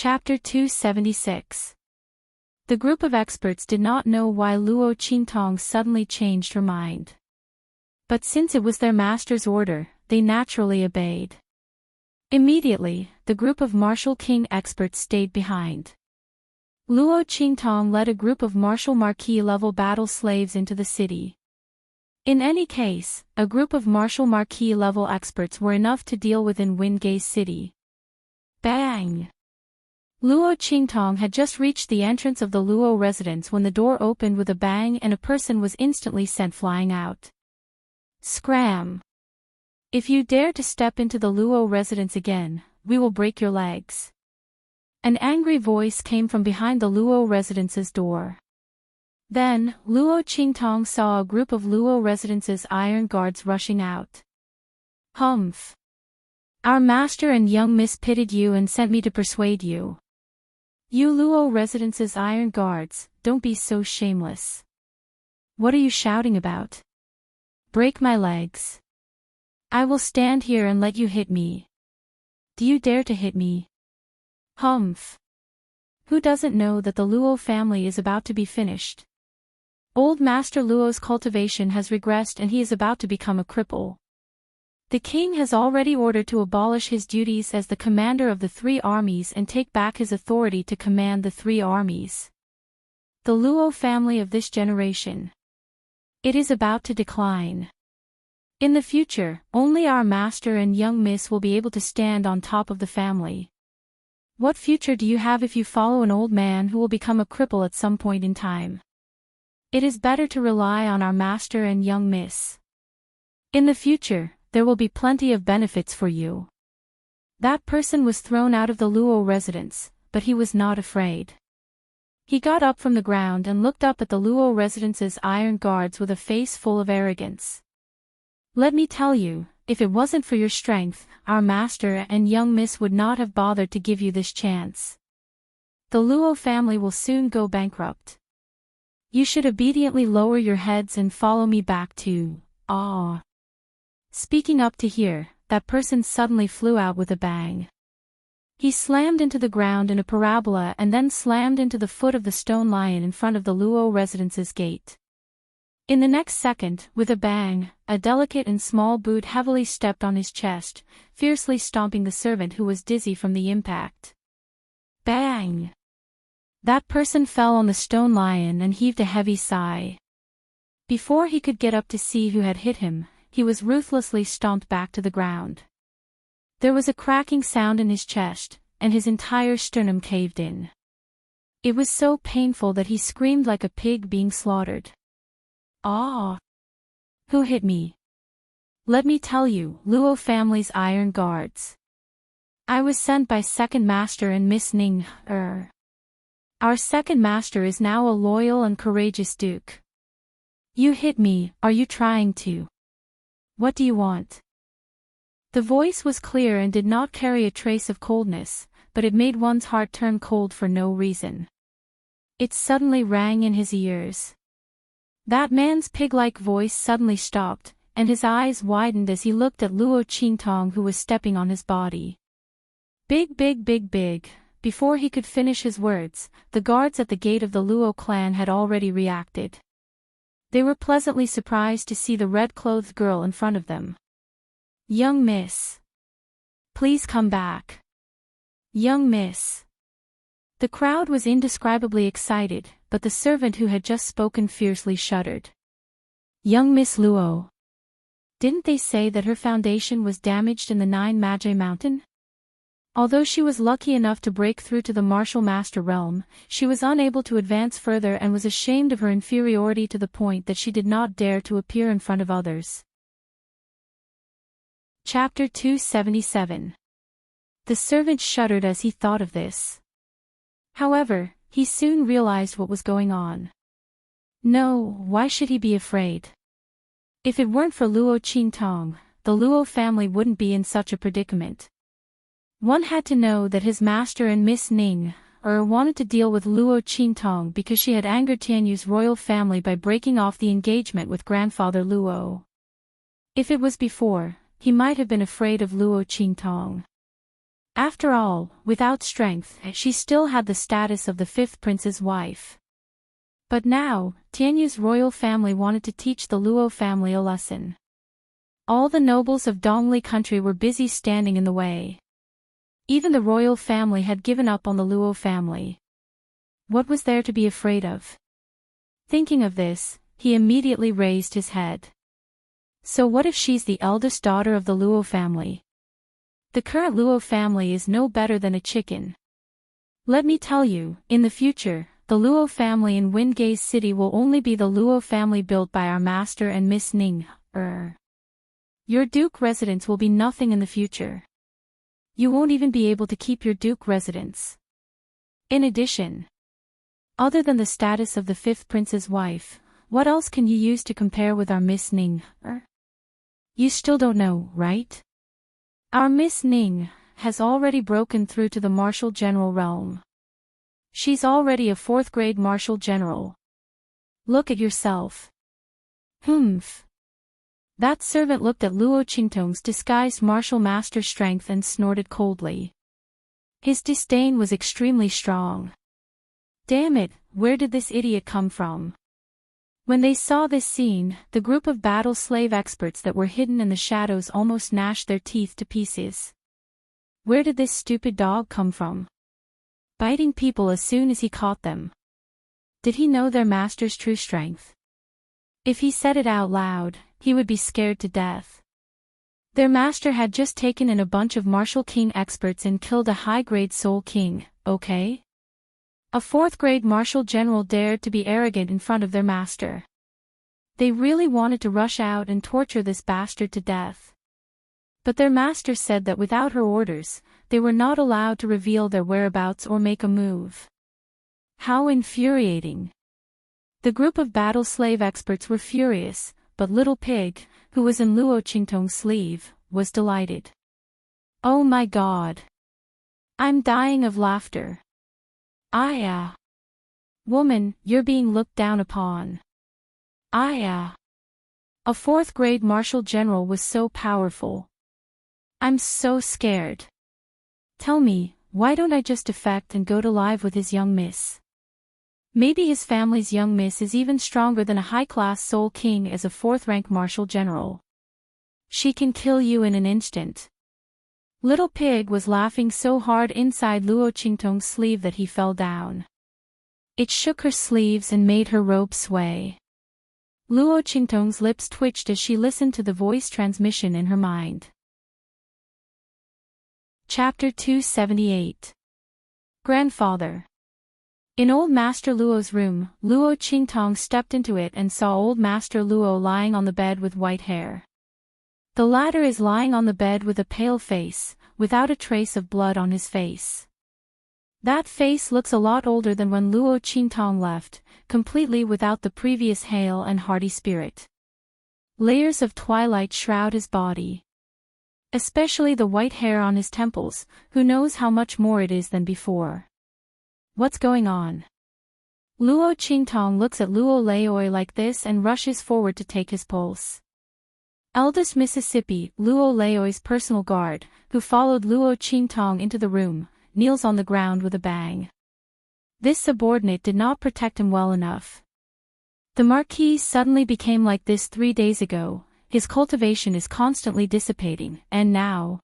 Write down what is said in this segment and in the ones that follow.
Chapter 276. The group of experts did not know why Luo Qingtong suddenly changed her mind. But since it was their master's order, they naturally obeyed. Immediately, the group of martial king experts stayed behind. Luo Qingtong led a group of martial marquis-level battle slaves into the city. In any case, a group of martial marquis-level experts were enough to deal with in Wingay's city. Bang! Luo Qingtong had just reached the entrance of the Luo residence when the door opened with a bang and a person was instantly sent flying out. Scram! If you dare to step into the Luo residence again, we will break your legs. An angry voice came from behind the Luo residence's door. Then, Luo Qingtong saw a group of Luo residence's iron guards rushing out. Humph! Our master and young miss pitied you and sent me to persuade you. You Luo residence's iron guards, don't be so shameless. What are you shouting about? Break my legs. I will stand here and let you hit me. Do you dare to hit me? Humph. Who doesn't know that the Luo family is about to be finished? Old Master Luo's cultivation has regressed and he is about to become a cripple. The king has already ordered to abolish his duties as the commander of the three armies and take back his authority to command the three armies. The Luo family of this generation. It is about to decline. In the future, only our master and young miss will be able to stand on top of the family. What future do you have if you follow an old man who will become a cripple at some point in time? It is better to rely on our master and young miss. In the future, there will be plenty of benefits for you. That person was thrown out of the Luo residence, but he was not afraid. He got up from the ground and looked up at the Luo residence's iron guards with a face full of arrogance. Let me tell you, if it wasn't for your strength, our master and young miss would not have bothered to give you this chance. The Luo family will soon go bankrupt. You should obediently lower your heads and follow me back to, Speaking up to here, that person suddenly flew out with a bang. He slammed into the ground in a parabola and then slammed into the foot of the stone lion in front of the Luo residence's gate. In the next second, with a bang, a delicate and small boot heavily stepped on his chest, fiercely stomping the servant who was dizzy from the impact. Bang! That person fell on the stone lion and heaved a heavy sigh. Before he could get up to see who had hit him, he was ruthlessly stomped back to the ground. There was a cracking sound in his chest, and his entire sternum caved in. It was so painful that he screamed like a pig being slaughtered. Ah! Who hit me? Let me tell you, Luo family's iron guards. I was sent by second master and Miss Ning. Our second master is now a loyal and courageous duke. You hit me, are you trying to? What do you want? The voice was clear and did not carry a trace of coldness, but it made one's heart turn cold for no reason. It suddenly rang in his ears. That man's pig-like voice suddenly stopped, and his eyes widened as he looked at Luo Qingtong who was stepping on his body. Big. Before he could finish his words, the guards at the gate of the Luo clan had already reacted. They were pleasantly surprised to see the red-clothed girl in front of them. Young miss. Please come back. Young miss. The crowd was indescribably excited, but the servant who had just spoken fiercely shuddered. Young Miss Luo. Didn't they say that her foundation was damaged in the 9 Magi Mountain? Although she was lucky enough to break through to the martial master realm, she was unable to advance further and was ashamed of her inferiority to the point that she did not dare to appear in front of others. Chapter 277. The servant shuddered as he thought of this. However, he soon realized what was going on. No, why should he be afraid? If it weren't for Luo Qingtong, the Luo family wouldn't be in such a predicament. One had to know that his master and Miss Ning wanted to deal with Luo Qingtong because she had angered Tianyu's royal family by breaking off the engagement with grandfather Luo. If it was before, he might have been afraid of Luo Qingtong. After all, without strength, she still had the status of the fifth prince's wife. But now, Tianyu's royal family wanted to teach the Luo family a lesson. All the nobles of Dongli country were busy standing in the way. Even the royal family had given up on the Luo family. What was there to be afraid of? Thinking of this, he immediately raised his head. So what if she's the eldest daughter of the Luo family? The current Luo family is no better than a chicken. Let me tell you, in the future, the Luo family in Windgaze City will only be the Luo family built by our master and Miss Ning. Your Duke residence will be nothing in the future. You won't even be able to keep your Duke residence. In addition, other than the status of the fifth prince's wife, what else can you use to compare with our Miss Ning? You still don't know, right? Our Miss Ning has already broken through to the Marshal General realm. She's already a 4th grade Marshal General. Look at yourself. Humph. That servant looked at Luo Qingtong's disguised martial master strength and snorted coldly. His disdain was extremely strong. Damn it, where did this idiot come from? When they saw this scene, the group of battle slave experts that were hidden in the shadows almost gnashed their teeth to pieces. Where did this stupid dog come from? Biting people as soon as he caught them. Did he know their master's true strength? If he said it out loud, he would be scared to death. Their master had just taken in a bunch of martial king experts and killed a high-grade soul king, okay? A 4th grade martial general dared to be arrogant in front of their master. They really wanted to rush out and torture this bastard to death. But their master said that without her orders, they were not allowed to reveal their whereabouts or make a move. How infuriating. The group of battle slave experts were furious, but Little Pig, who was in Luo Qingtong's sleeve, was delighted. Oh my God. I'm dying of laughter. Woman, you're being looked down upon. A 4th grade Marshal General was so powerful. I'm so scared. Tell me, why don't I just defect and go to live with his young miss? Maybe his family's young miss is even stronger than a high-class soul king as a 4th-rank martial general. She can kill you in an instant. Little Pig was laughing so hard inside Luo Qingtong's sleeve that he fell down. It shook her sleeves and made her robe sway. Luo Qingtong's lips twitched as she listened to the voice transmission in her mind. Chapter 278. Grandfather. In old Master Luo's room, Luo Qingtong stepped into it and saw old Master Luo lying on the bed with white hair. The latter is lying on the bed with a pale face, without a trace of blood on his face. That face looks a lot older than when Luo Qingtong left, completely without the previous hale and hearty spirit. Layers of twilight shroud his body. Especially the white hair on his temples, who knows how much more it is than before. What's going on? Luo Qingtong looks at Luo Laoi like this and rushes forward to take his pulse. Eldest Mississippi, Luo Laoi's personal guard, who followed Luo Qingtong into the room, kneels on the ground with a bang. This subordinate did not protect him well enough. The Marquis suddenly became like this 3 days ago. His cultivation is constantly dissipating, and now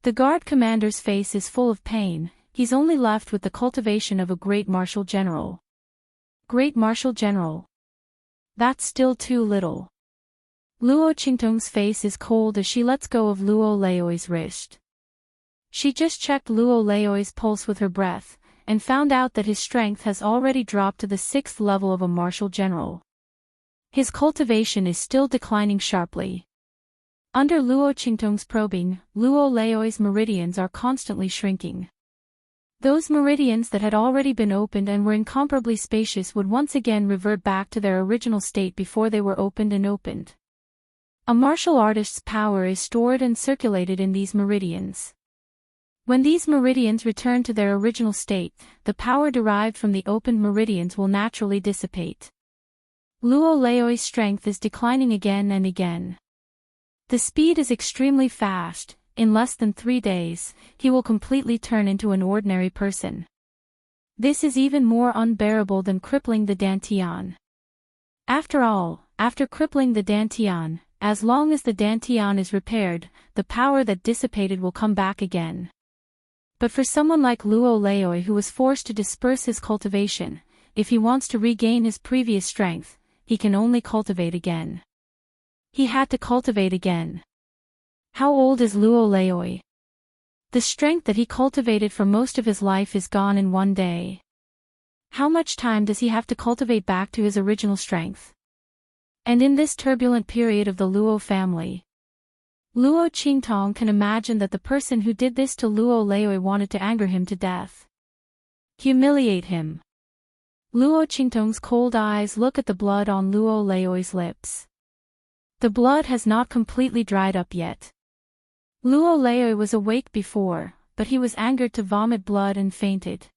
the guard commander's face is full of pain. He's only left with the cultivation of a great martial general. Great martial general. That's still too little. Luo Qingtong's face is cold as she lets go of Luo Laoi's wrist. She just checked Luo Laoi's pulse with her breath, and found out that his strength has already dropped to the 6th level of a martial general. His cultivation is still declining sharply. Under Luo Qingtong's probing, Luo Laoi's meridians are constantly shrinking. Those meridians that had already been opened and were incomparably spacious would once again revert back to their original state before they were opened and opened. A martial artist's power is stored and circulated in these meridians. When these meridians return to their original state, the power derived from the opened meridians will naturally dissipate. Luo Laoi's strength is declining again and again. The speed is extremely fast, in less than 3 days, he will completely turn into an ordinary person. This is even more unbearable than crippling the dantian. After all, after crippling the dantian, as long as the dantian is repaired, the power that dissipated will come back again. But for someone like Luo Laoi who was forced to disperse his cultivation, if he wants to regain his previous strength, he can only cultivate again. He had to cultivate again. How old is Luo Laoi? The strength that he cultivated for most of his life is gone in one day. How much time does he have to cultivate back to his original strength? And in this turbulent period of the Luo family, Luo Qingtong can imagine that the person who did this to Luo Laoi wanted to anger him to death. Humiliate him. Luo Qingtong's cold eyes look at the blood on Luo Laoi's lips. The blood has not completely dried up yet. Luo Laoi was awake before, but he was angered to vomit blood and fainted.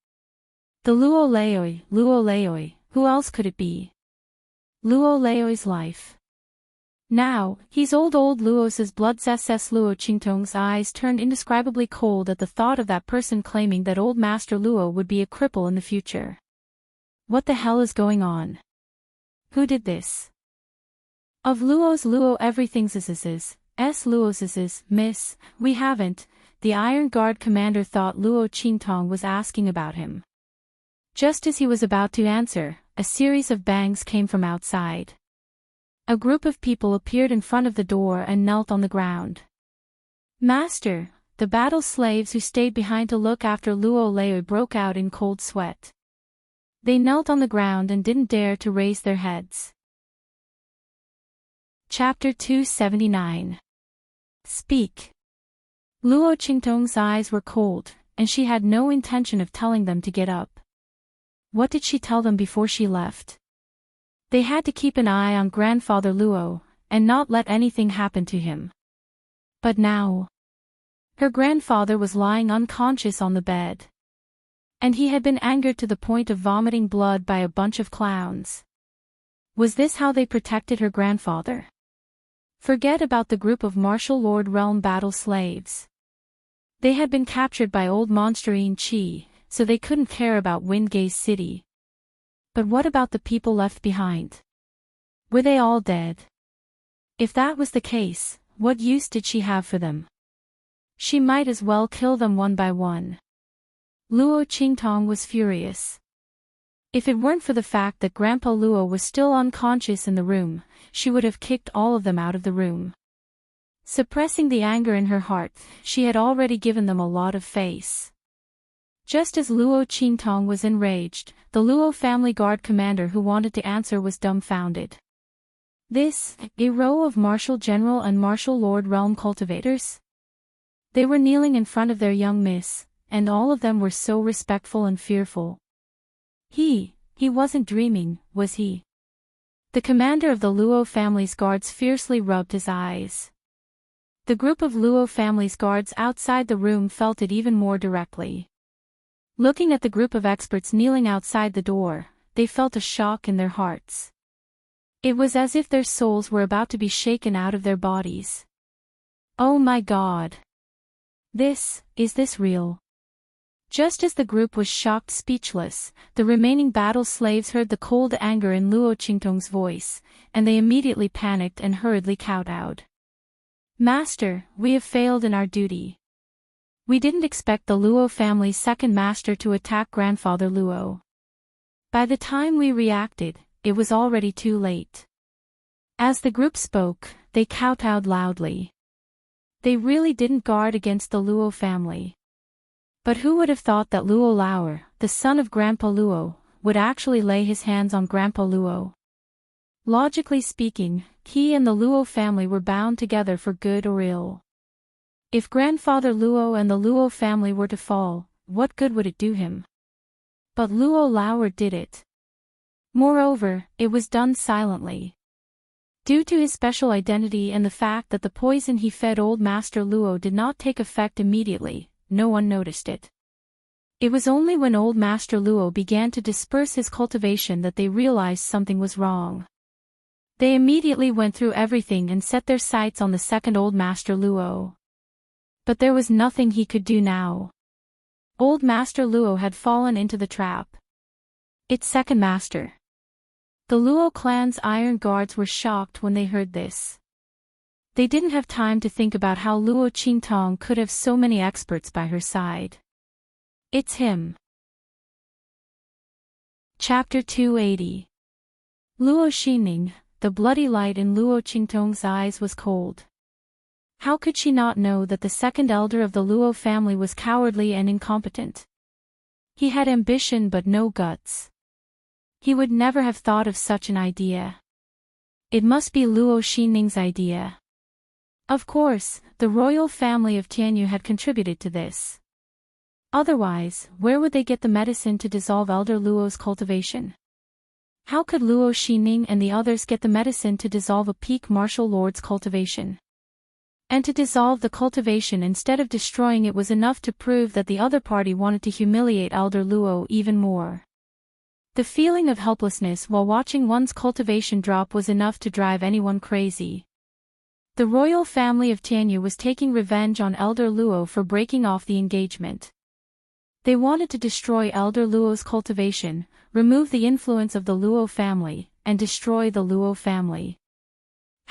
The Luo Laoi, who else could it be? Luo Laoi's life. Now, he's old Luo's blood. Luo Qingtong's eyes turned indescribably cold at the thought of that person claiming that old Master Luo would be a cripple in the future. What the hell is going on? Who did this? Of Luo everything's Luo's miss, we haven't, the Iron Guard commander thought Luo Qingtong was asking about him. Just as he was about to answer, a series of bangs came from outside. A group of people appeared in front of the door and knelt on the ground. Master, the battle slaves who stayed behind to look after Luo Laoi broke out in cold sweat. They knelt on the ground and didn't dare to raise their heads. Chapter 279. Speak. Luo Qingtong's eyes were cold, and she had no intention of telling them to get up. What did she tell them before she left? They had to keep an eye on grandfather Luo, and not let anything happen to him. But now, her grandfather was lying unconscious on the bed. And he had been angered to the point of vomiting blood by a bunch of clowns. Was this how they protected her grandfather? Forget about the group of martial lord realm battle slaves. They had been captured by old Monsterine Chi, so they couldn't care about Windgaze City. But what about the people left behind? Were they all dead? If that was the case, what use did she have for them? She might as well kill them one by one. Luo Qingtong was furious. If it weren't for the fact that Grandpa Luo was still unconscious in the room, she would have kicked all of them out of the room. Suppressing the anger in her heart, she had already given them a lot of face. Just as Luo Qingtong was enraged, the Luo family guard commander who wanted to answer was dumbfounded. This, a row of martial general and martial lord realm cultivators? They were kneeling in front of their young miss, and all of them were so respectful and fearful. He wasn't dreaming, was he? The commander of the Luo family's guards fiercely rubbed his eyes. The group of Luo family's guards outside the room felt it even more directly. Looking at the group of experts kneeling outside the door, they felt a shock in their hearts. It was as if their souls were about to be shaken out of their bodies. Oh my God! Is this real? Just as the group was shocked speechless, the remaining battle slaves heard the cold anger in Luo Qingtong's voice, and they immediately panicked and hurriedly kowtowed. Master, we have failed in our duty. We didn't expect the Luo family's second master to attack grandfather Luo. By the time we reacted, it was already too late. As the group spoke, they kowtowed loudly. They really didn't guard against the Luo family. But who would have thought that Luo Lauer, the son of Grandpa Luo, would actually lay his hands on Grandpa Luo? Logically speaking, he and the Luo family were bound together for good or ill. If Grandfather Luo and the Luo family were to fall, what good would it do him? But Luo Lauer did it. Moreover, it was done silently. Due to his special identity and the fact that the poison he fed old Master Luo did not take effect immediately, no one noticed it. It was only when old Master Luo began to disperse his cultivation that they realized something was wrong. They immediately went through everything and set their sights on the second old Master Luo. But there was nothing he could do now. Old Master Luo had fallen into the trap. Its second master. The Luo clan's iron guards were shocked when they heard this. They didn't have time to think about how Luo Qingtong could have so many experts by her side. It's him. Chapter 280. Luo Xining, the bloody light in Luo Qingtong's eyes was cold. How could she not know that the second elder of the Luo family was cowardly and incompetent? He had ambition but no guts. He would never have thought of such an idea. It must be Luo Xining's idea. Of course, the royal family of Tianyu had contributed to this. Otherwise, where would they get the medicine to dissolve Elder Luo's cultivation? How could Luo Xining and the others get the medicine to dissolve a peak martial lord's cultivation? And to dissolve the cultivation instead of destroying it was enough to prove that the other party wanted to humiliate Elder Luo even more. The feeling of helplessness while watching one's cultivation drop was enough to drive anyone crazy. The royal family of Tianyu was taking revenge on Elder Luo for breaking off the engagement. They wanted to destroy Elder Luo's cultivation, remove the influence of the Luo family, and destroy the Luo family.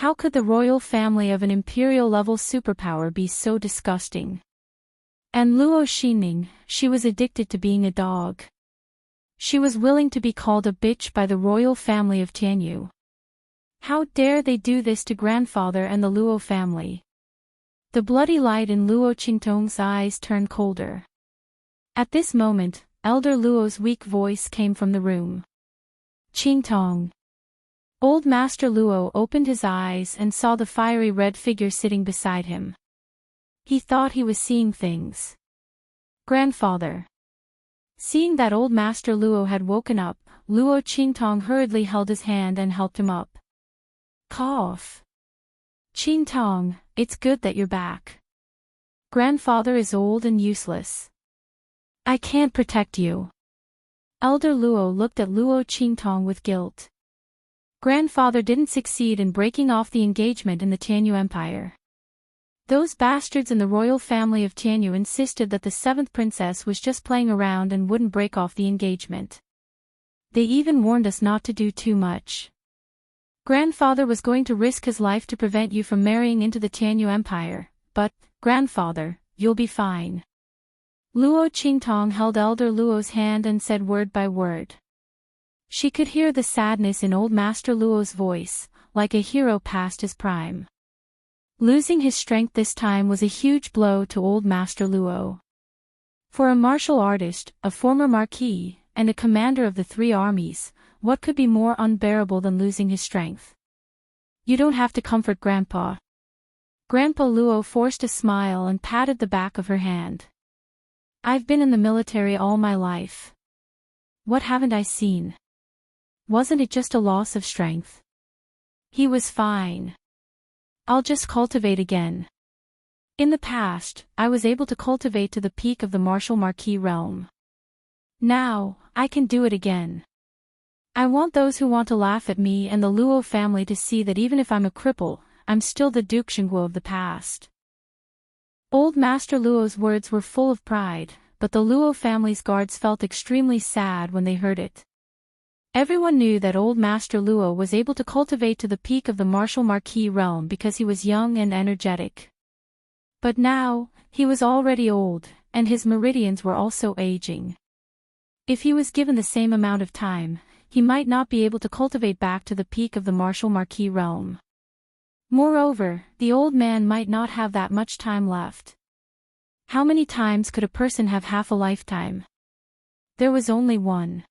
How could the royal family of an imperial-level superpower be so disgusting? And Luo Xining, she was addicted to being a dog. She was willing to be called a bitch by the royal family of Tianyu. How dare they do this to grandfather and the Luo family? The bloody light in Luo Qingtong's eyes turned colder. At this moment, Elder Luo's weak voice came from the room. Qingtong. Old Master Luo opened his eyes and saw the fiery red figure sitting beside him. He thought he was seeing things. Grandfather. Seeing that Old Master Luo had woken up, Luo Qingtong hurriedly held his hand and helped him up. Cough. Qingtong, it's good that you're back. Grandfather is old and useless. I can't protect you. Elder Luo looked at Luo Qingtong with guilt. Grandfather didn't succeed in breaking off the engagement in the Tianyu Empire. Those bastards in the royal family of Tianyu insisted that the seventh princess was just playing around and wouldn't break off the engagement. They even warned us not to do too much. Grandfather was going to risk his life to prevent you from marrying into the Tianyu Empire, but, grandfather, you'll be fine. Luo Qingtong held Elder Luo's hand and said word by word. She could hear the sadness in Old Master Luo's voice, like a hero past his prime. Losing his strength this time was a huge blow to Old Master Luo. For a martial artist, a former marquis, and a commander of the three armies, what could be more unbearable than losing his strength? You don't have to comfort Grandpa. Grandpa Luo forced a smile and patted the back of her hand. I've been in the military all my life. What haven't I seen? Wasn't it just a loss of strength? He was fine. I'll just cultivate again. In the past, I was able to cultivate to the peak of the martial marquis realm. Now, I can do it again. I want those who want to laugh at me and the Luo family to see that even if I'm a cripple, I'm still the Duke Xingguo of the past. Old Master Luo's words were full of pride, but the Luo family's guards felt extremely sad when they heard it. Everyone knew that Old Master Luo was able to cultivate to the peak of the martial marquis realm because he was young and energetic. But now, he was already old, and his meridians were also aging. If he was given the same amount of time, he might not be able to cultivate back to the peak of the martial marquis realm. Moreover, the old man might not have that much time left. How many times could a person have half a lifetime? There was only one.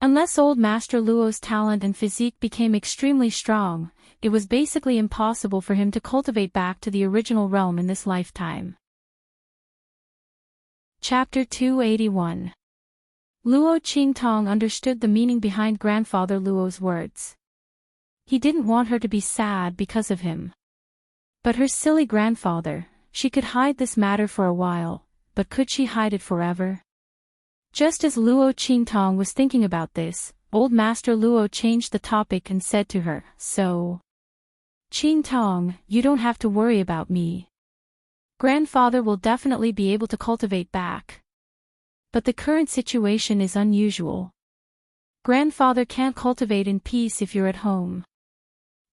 Unless Old Master Luo's talent and physique became extremely strong, it was basically impossible for him to cultivate back to the original realm in this lifetime. Chapter 281. Luo Qingtong understood the meaning behind Grandfather Luo's words. He didn't want her to be sad because of him. But her silly grandfather, she could hide this matter for a while, but could she hide it forever? Just as Luo Qingtong was thinking about this, Old Master Luo changed the topic and said to her, So, Qingtong, you don't have to worry about me. Grandfather will definitely be able to cultivate back. But the current situation is unusual. Grandfather can't cultivate in peace if you're at home.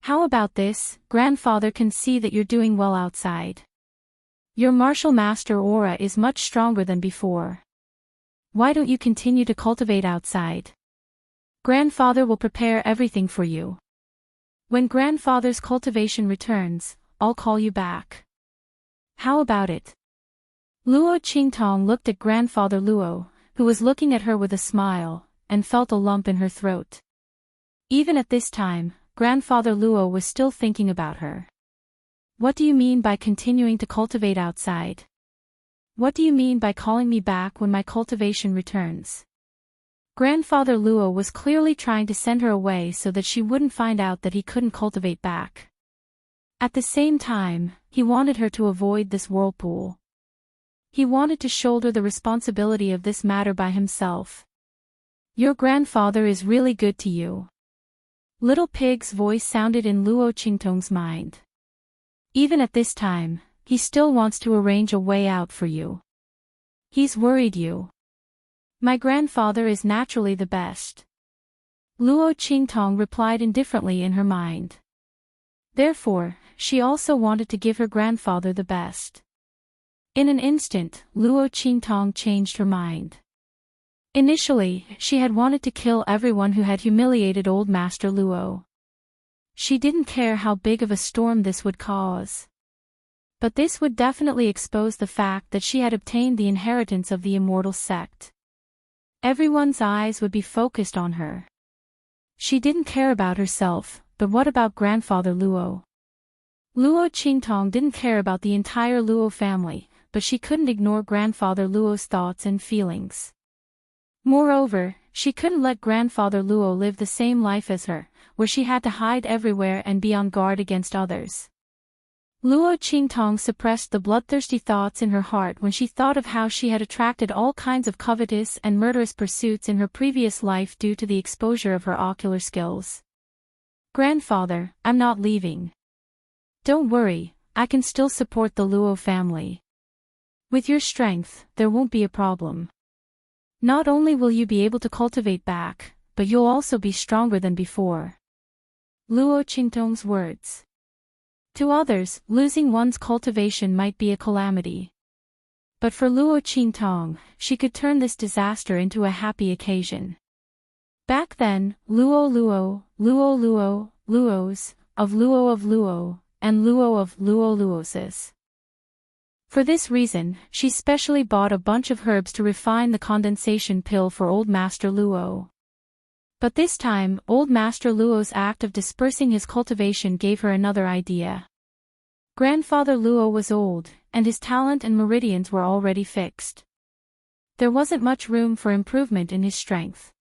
How about this? Grandfather can see that you're doing well outside. Your martial master aura is much stronger than before. Why don't you continue to cultivate outside? Grandfather will prepare everything for you. When grandfather's cultivation returns, I'll call you back. How about it? Luo Qingtong looked at grandfather Luo, who was looking at her with a smile, and felt a lump in her throat. Even at this time, grandfather Luo was still thinking about her. What do you mean by continuing to cultivate outside? What do you mean by calling me back when my cultivation returns? Grandfather Luo was clearly trying to send her away so that she wouldn't find out that he couldn't cultivate back. At the same time, he wanted her to avoid this whirlpool. He wanted to shoulder the responsibility of this matter by himself. Your grandfather is really good to you. Little Pig's voice sounded in Luo Qingtong's mind. Even at this time, he still wants to arrange a way out for you. He's worried you. My grandfather is naturally the best. Luo Qingtong replied indifferently in her mind. Therefore, she also wanted to give her grandfather the best. In an instant, Luo Qingtong changed her mind. Initially, she had wanted to kill everyone who had humiliated old Master Luo. She didn't care how big of a storm this would cause. But this would definitely expose the fact that she had obtained the inheritance of the immortal sect. Everyone's eyes would be focused on her. She didn't care about herself, but what about grandfather Luo? Luo Qingtong didn't care about the entire Luo family, but she couldn't ignore grandfather Luo's thoughts and feelings. Moreover, she couldn't let grandfather Luo live the same life as her, where she had to hide everywhere and be on guard against others. Luo Qingtong suppressed the bloodthirsty thoughts in her heart when she thought of how she had attracted all kinds of covetous and murderous pursuits in her previous life due to the exposure of her ocular skills. Grandfather, I'm not leaving. Don't worry, I can still support the Luo family. With your strength, there won't be a problem. Not only will you be able to cultivate back, but you'll also be stronger than before. Luo Qingtong's words. To others, losing one's cultivation might be a calamity. But for Luo Qingtong, she could turn this disaster into a happy occasion. Back then, Luos, of Luo, and Luo of Luoses. For this reason, she specially bought a bunch of herbs to refine the condensation pill for old Master Luo. But this time, old Master Luo's act of dispersing his cultivation gave her another idea. Grandfather Luo was old, and his talent and meridians were already fixed. There wasn't much room for improvement in his strength.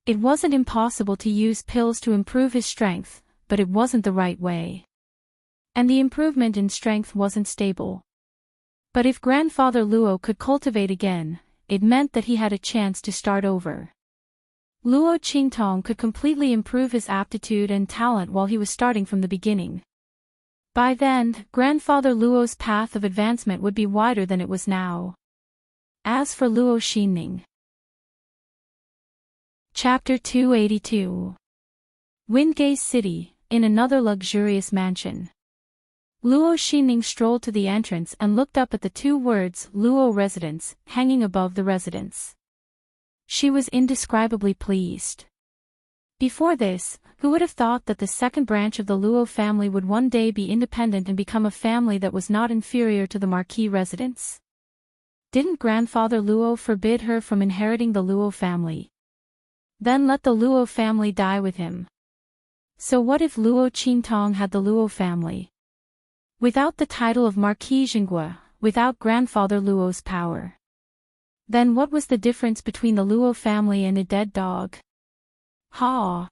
It wasn't impossible to use pills to improve his strength, but it wasn't the right way. And the improvement in strength wasn't stable. But if grandfather Luo could cultivate again, it meant that he had a chance to start over. Luo Qingtong could completely improve his aptitude and talent while he was starting from the beginning. By then, grandfather Luo's path of advancement would be wider than it was now. As for Luo Xinning. Chapter 282. Windgaze City, in another luxurious mansion. Luo Xinning strolled to the entrance and looked up at the two words Luo Residence hanging above the residence. She was indescribably pleased. Before this, who would have thought that the second branch of the Luo family would one day be independent and become a family that was not inferior to the Marquis residence? Didn't grandfather Luo forbid her from inheriting the Luo family? Then let the Luo family die with him. So what if Luo Qingtong had the Luo family? Without the title of Marquis Jingua, without grandfather Luo's power. Then what was the difference between the Luo family and a dead dog? Ha!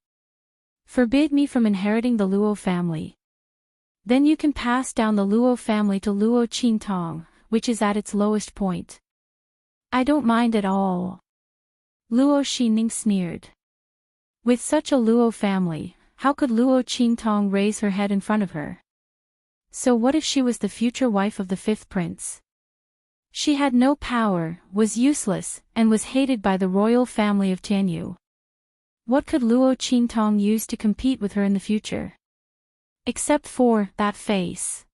Forbid me from inheriting the Luo family. Then you can pass down the Luo family to Luo Qingtong, which is at its lowest point. I don't mind at all. Luo Xinning sneered. With such a Luo family, how could Luo Qingtong raise her head in front of her? So what if she was the future wife of the fifth prince? She had no power, was useless, and was hated by the royal family of Tianyu. What could Luo Qintong use to compete with her in the future? Except for that face.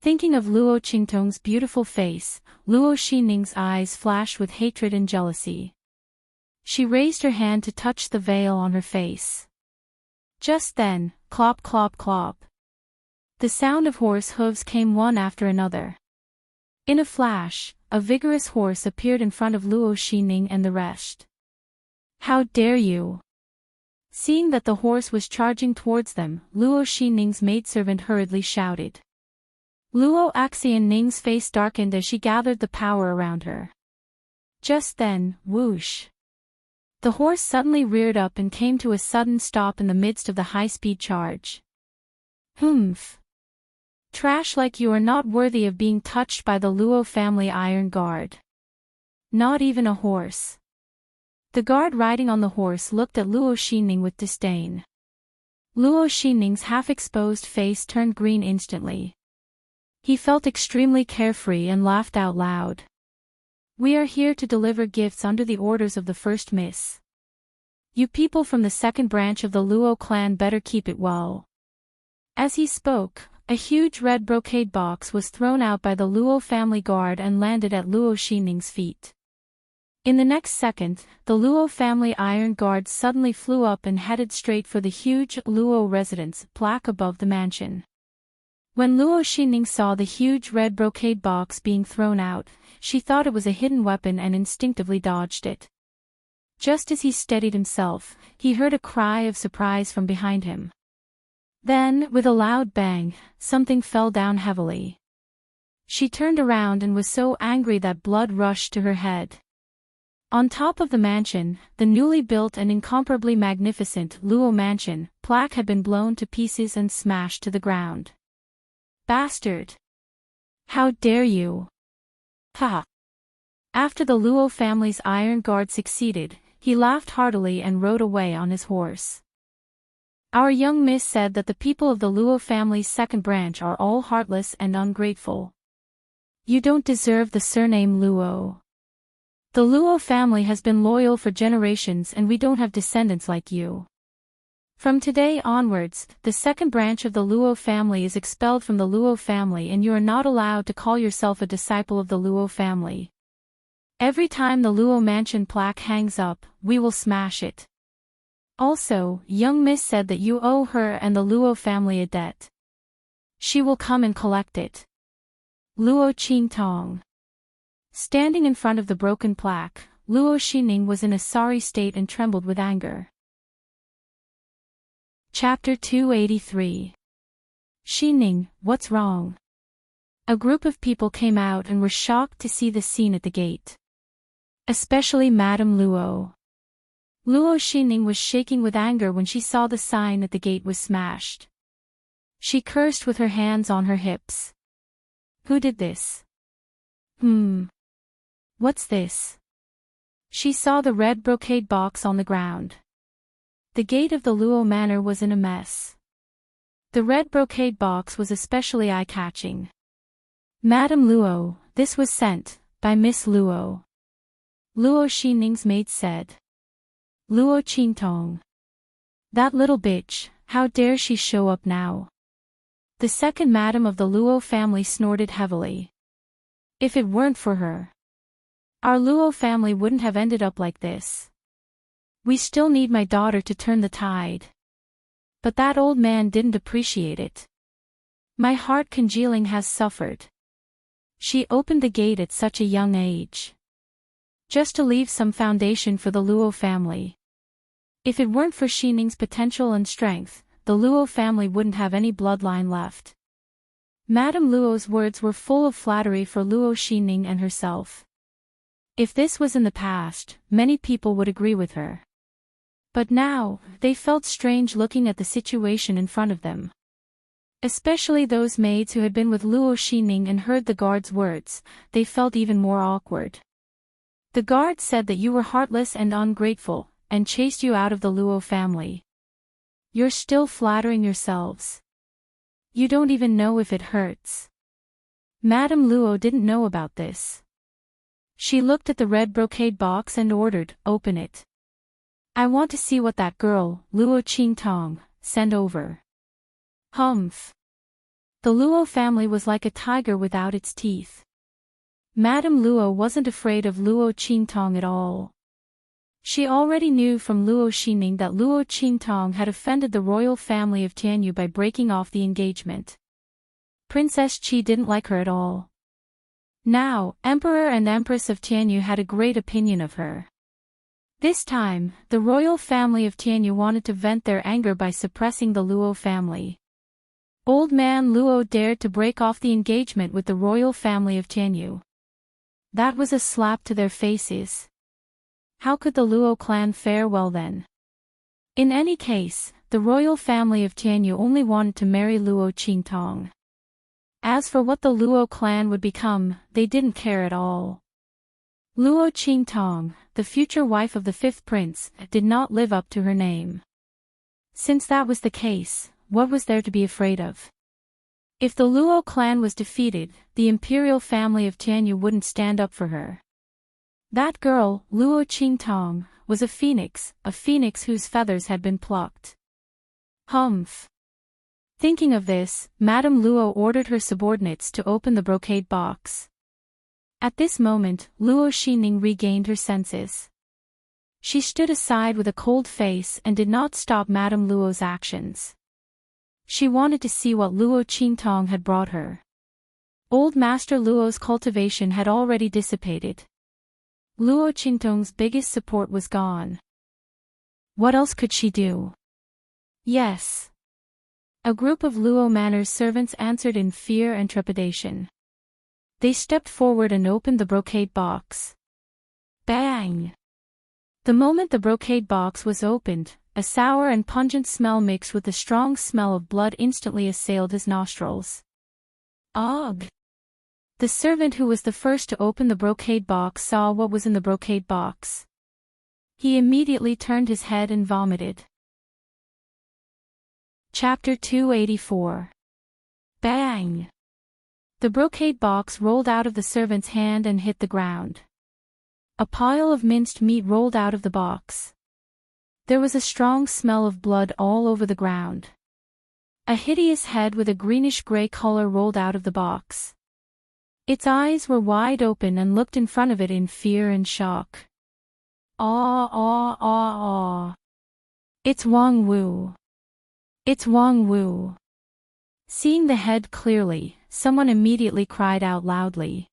Thinking of Luo Qingtong's beautiful face, Luo Xining's eyes flashed with hatred and jealousy. She raised her hand to touch the veil on her face. Just then, clop clop clop. The sound of horse hooves came one after another. In a flash, a vigorous horse appeared in front of Luo Xining and the rest. How dare you! Seeing that the horse was charging towards them, Luo Xining's maidservant hurriedly shouted. Luo Xianing's face darkened as she gathered the power around her. Just then, whoosh! The horse suddenly reared up and came to a sudden stop in the midst of the high-speed charge. Humph! Trash like you are not worthy of being touched by the Luo family iron guard. Not even a horse. The guard riding on the horse looked at Luo Xining with disdain. Luo Xining's half-exposed face turned green instantly. He felt extremely carefree and laughed out loud. We are here to deliver gifts under the orders of the first miss. You people from the second branch of the Luo clan better keep it well. As he spoke, a huge red brocade box was thrown out by the Luo family guard and landed at Luo Xining's feet. In the next second, the Luo family iron guard suddenly flew up and headed straight for the huge Luo residence plaque above the mansion. When Luo Xining saw the huge red brocade box being thrown out, she thought it was a hidden weapon and instinctively dodged it. Just as he steadied himself, he heard a cry of surprise from behind him. Then, with a loud bang, something fell down heavily. She turned around and was so angry that blood rushed to her head. On top of the mansion, the newly built and incomparably magnificent Luo mansion plaque had been blown to pieces and smashed to the ground. Bastard! How dare you! Ha! After the Luo family's iron guard succeeded, he laughed heartily and rode away on his horse. Our young miss said that the people of the Luo family's second branch are all heartless and ungrateful. You don't deserve the surname Luo. The Luo family has been loyal for generations and we don't have descendants like you. From today onwards, the second branch of the Luo family is expelled from the Luo family and you are not allowed to call yourself a disciple of the Luo family. Every time the Luo mansion plaque hangs up, we will smash it. Also, young miss said that you owe her and the Luo family a debt. She will come and collect it. Luo Qingtong. Standing in front of the broken plaque, Luo Xining was in a sorry state and trembled with anger. Chapter 283. Xining, what's wrong? A group of people came out and were shocked to see the scene at the gate. Especially Madame Luo. Luo Xining was shaking with anger when she saw the sign at the gate was smashed. She cursed with her hands on her hips. Who did this? What's this? She saw the red brocade box on the ground. The gate of the Luo manor was in a mess. The red brocade box was especially eye-catching. Madame Luo, this was sent by Miss Luo. Luo Xining's maid said. Luo Qingtong. That little bitch, how dare she show up now? The second madam of the Luo family snorted heavily. If it weren't for her, our Luo family wouldn't have ended up like this. We still need my daughter to turn the tide. But that old man didn't appreciate it. My heart congealing has suffered. She opened the gate at such a young age. Just to leave some foundation for the Luo family. If it weren't for Xining's potential and strength, the Luo family wouldn't have any bloodline left. Madame Luo's words were full of flattery for Luo Xining and herself. If this was in the past, many people would agree with her. But now, they felt strange looking at the situation in front of them. Especially those maids who had been with Luo Xining and heard the guard's words, they felt even more awkward. The guard said that you were heartless and ungrateful, and chased you out of the Luo family. You're still flattering yourselves. You don't even know if it hurts. Madame Luo didn't know about this. She looked at the red brocade box and ordered, "Open it. I want to see what that girl, Luo Qingtong, sent over." Humph. The Luo family was like a tiger without its teeth. Madame Luo wasn't afraid of Luo Qingtong at all. She already knew from Luo Xining that Luo Qingtong had offended the royal family of Tianyu by breaking off the engagement. Princess Qi didn't like her at all. Now, Emperor and Empress of Tianyu had a great opinion of her. This time, the royal family of Tianyu wanted to vent their anger by suppressing the Luo family. Old man Luo dared to break off the engagement with the royal family of Tianyu. That was a slap to their faces. How could the Luo clan fare well then? In any case, the royal family of Tianyu only wanted to marry Luo Qingtong. As for what the Luo clan would become, they didn't care at all. Luo Qingtong, the future wife of the fifth prince, did not live up to her name. Since that was the case, what was there to be afraid of? If the Luo clan was defeated, the imperial family of Tianyu wouldn't stand up for her. That girl, Luo Qingtong, was a phoenix whose feathers had been plucked. Humph. Thinking of this, Madame Luo ordered her subordinates to open the brocade box. At this moment, Luo Xining regained her senses. She stood aside with a cold face and did not stop Madame Luo's actions. She wanted to see what Luo Qingtong had brought her. Old Master Luo's cultivation had already dissipated. Luo Qingtong's biggest support was gone. What else could she do? Yes. A group of Luo Manor's servants answered in fear and trepidation. They stepped forward and opened the brocade box. Bang! The moment the brocade box was opened, a sour and pungent smell mixed with the strong smell of blood instantly assailed his nostrils. Ugh! The servant who was the first to open the brocade box saw what was in the brocade box. He immediately turned his head and vomited. Chapter 284. Bang! The brocade box rolled out of the servant's hand and hit the ground. A pile of minced meat rolled out of the box. There was a strong smell of blood all over the ground. A hideous head with a greenish-gray color rolled out of the box. Its eyes were wide open and looked in front of it in fear and shock. Aw, aw, aw, aw. It's Wang Wu. It's Wang Wu. Seeing the head clearly, someone immediately cried out loudly.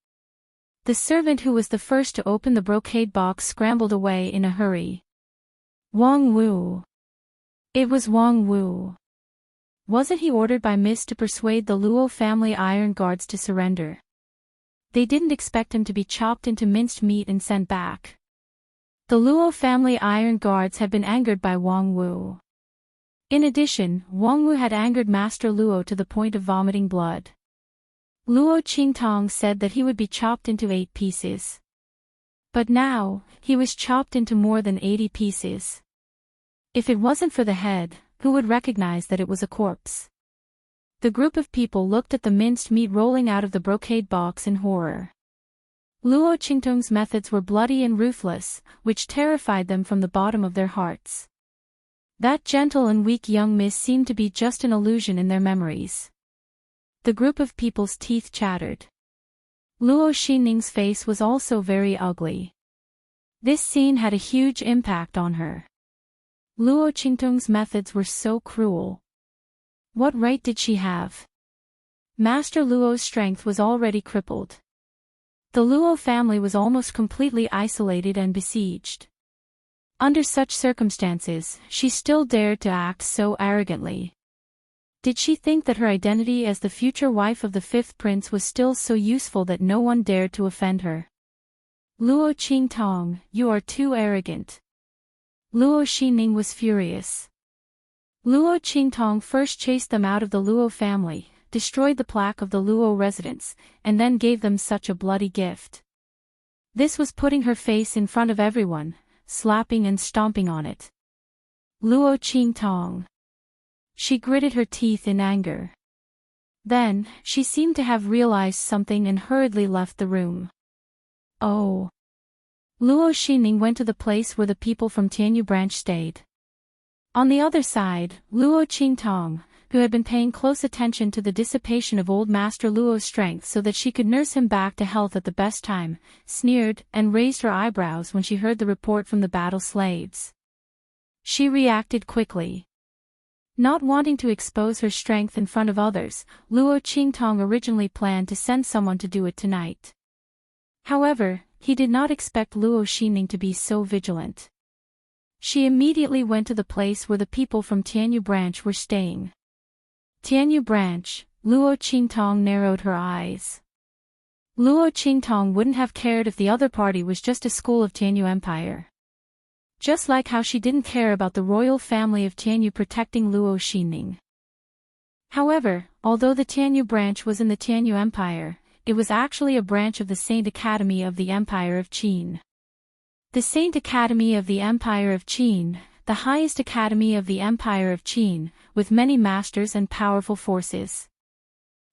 The servant who was the first to open the brocade box scrambled away in a hurry. Wang Wu. It was Wang Wu. Wasn't he ordered by Miss to persuade the Luo family iron guards to surrender? They didn't expect him to be chopped into minced meat and sent back. The Luo family iron guards had been angered by Wang Wu. In addition, Wang Wu had angered Master Luo to the point of vomiting blood. Luo Qingtong said that he would be chopped into 8 pieces. But now, he was chopped into more than 80 pieces. If it wasn't for the head, who would recognize that it was a corpse? The group of people looked at the minced meat rolling out of the brocade box in horror. Luo Qingtong's methods were bloody and ruthless, which terrified them from the bottom of their hearts. That gentle and weak young miss seemed to be just an illusion in their memories. The group of people's teeth chattered. Luo Xining's face was also very ugly. This scene had a huge impact on her. Luo Qingtong's methods were so cruel. What right did she have? Master Luo's strength was already crippled. The Luo family was almost completely isolated and besieged. Under such circumstances, she still dared to act so arrogantly. Did she think that her identity as the future wife of the fifth prince was still so useful that no one dared to offend her? Luo Qingtong, you are too arrogant. Luo Xining was furious. Luo Qingtong first chased them out of the Luo family, destroyed the plaque of the Luo residence, and then gave them such a bloody gift. This was putting her face in front of everyone, slapping and stomping on it. Luo Qingtong. She gritted her teeth in anger. Then, she seemed to have realized something and hurriedly left the room. Oh. Luo Xinning went to the place where the people from Tianyu branch stayed. On the other side, Luo Qingtong, who had been paying close attention to the dissipation of old Master Luo's strength so that she could nurse him back to health at the best time, sneered and raised her eyebrows when she heard the report from the battle slaves. She reacted quickly. Not wanting to expose her strength in front of others, Luo Qingtong originally planned to send someone to do it tonight. However, he did not expect Luo Xinning to be so vigilant. She immediately went to the place where the people from Tianyu branch were staying. Tianyu branch, Luo Qingtong narrowed her eyes. Luo Qingtong wouldn't have cared if the other party was just a school of Tianyu Empire. Just like how she didn't care about the royal family of Tianyu protecting Luo Xinning. However, although the Tianyu branch was in the Tianyu Empire, it was actually a branch of the Saint Academy of the Empire of Qin. The Saint Academy of the Empire of Qin, the highest academy of the Empire of Qin, with many masters and powerful forces.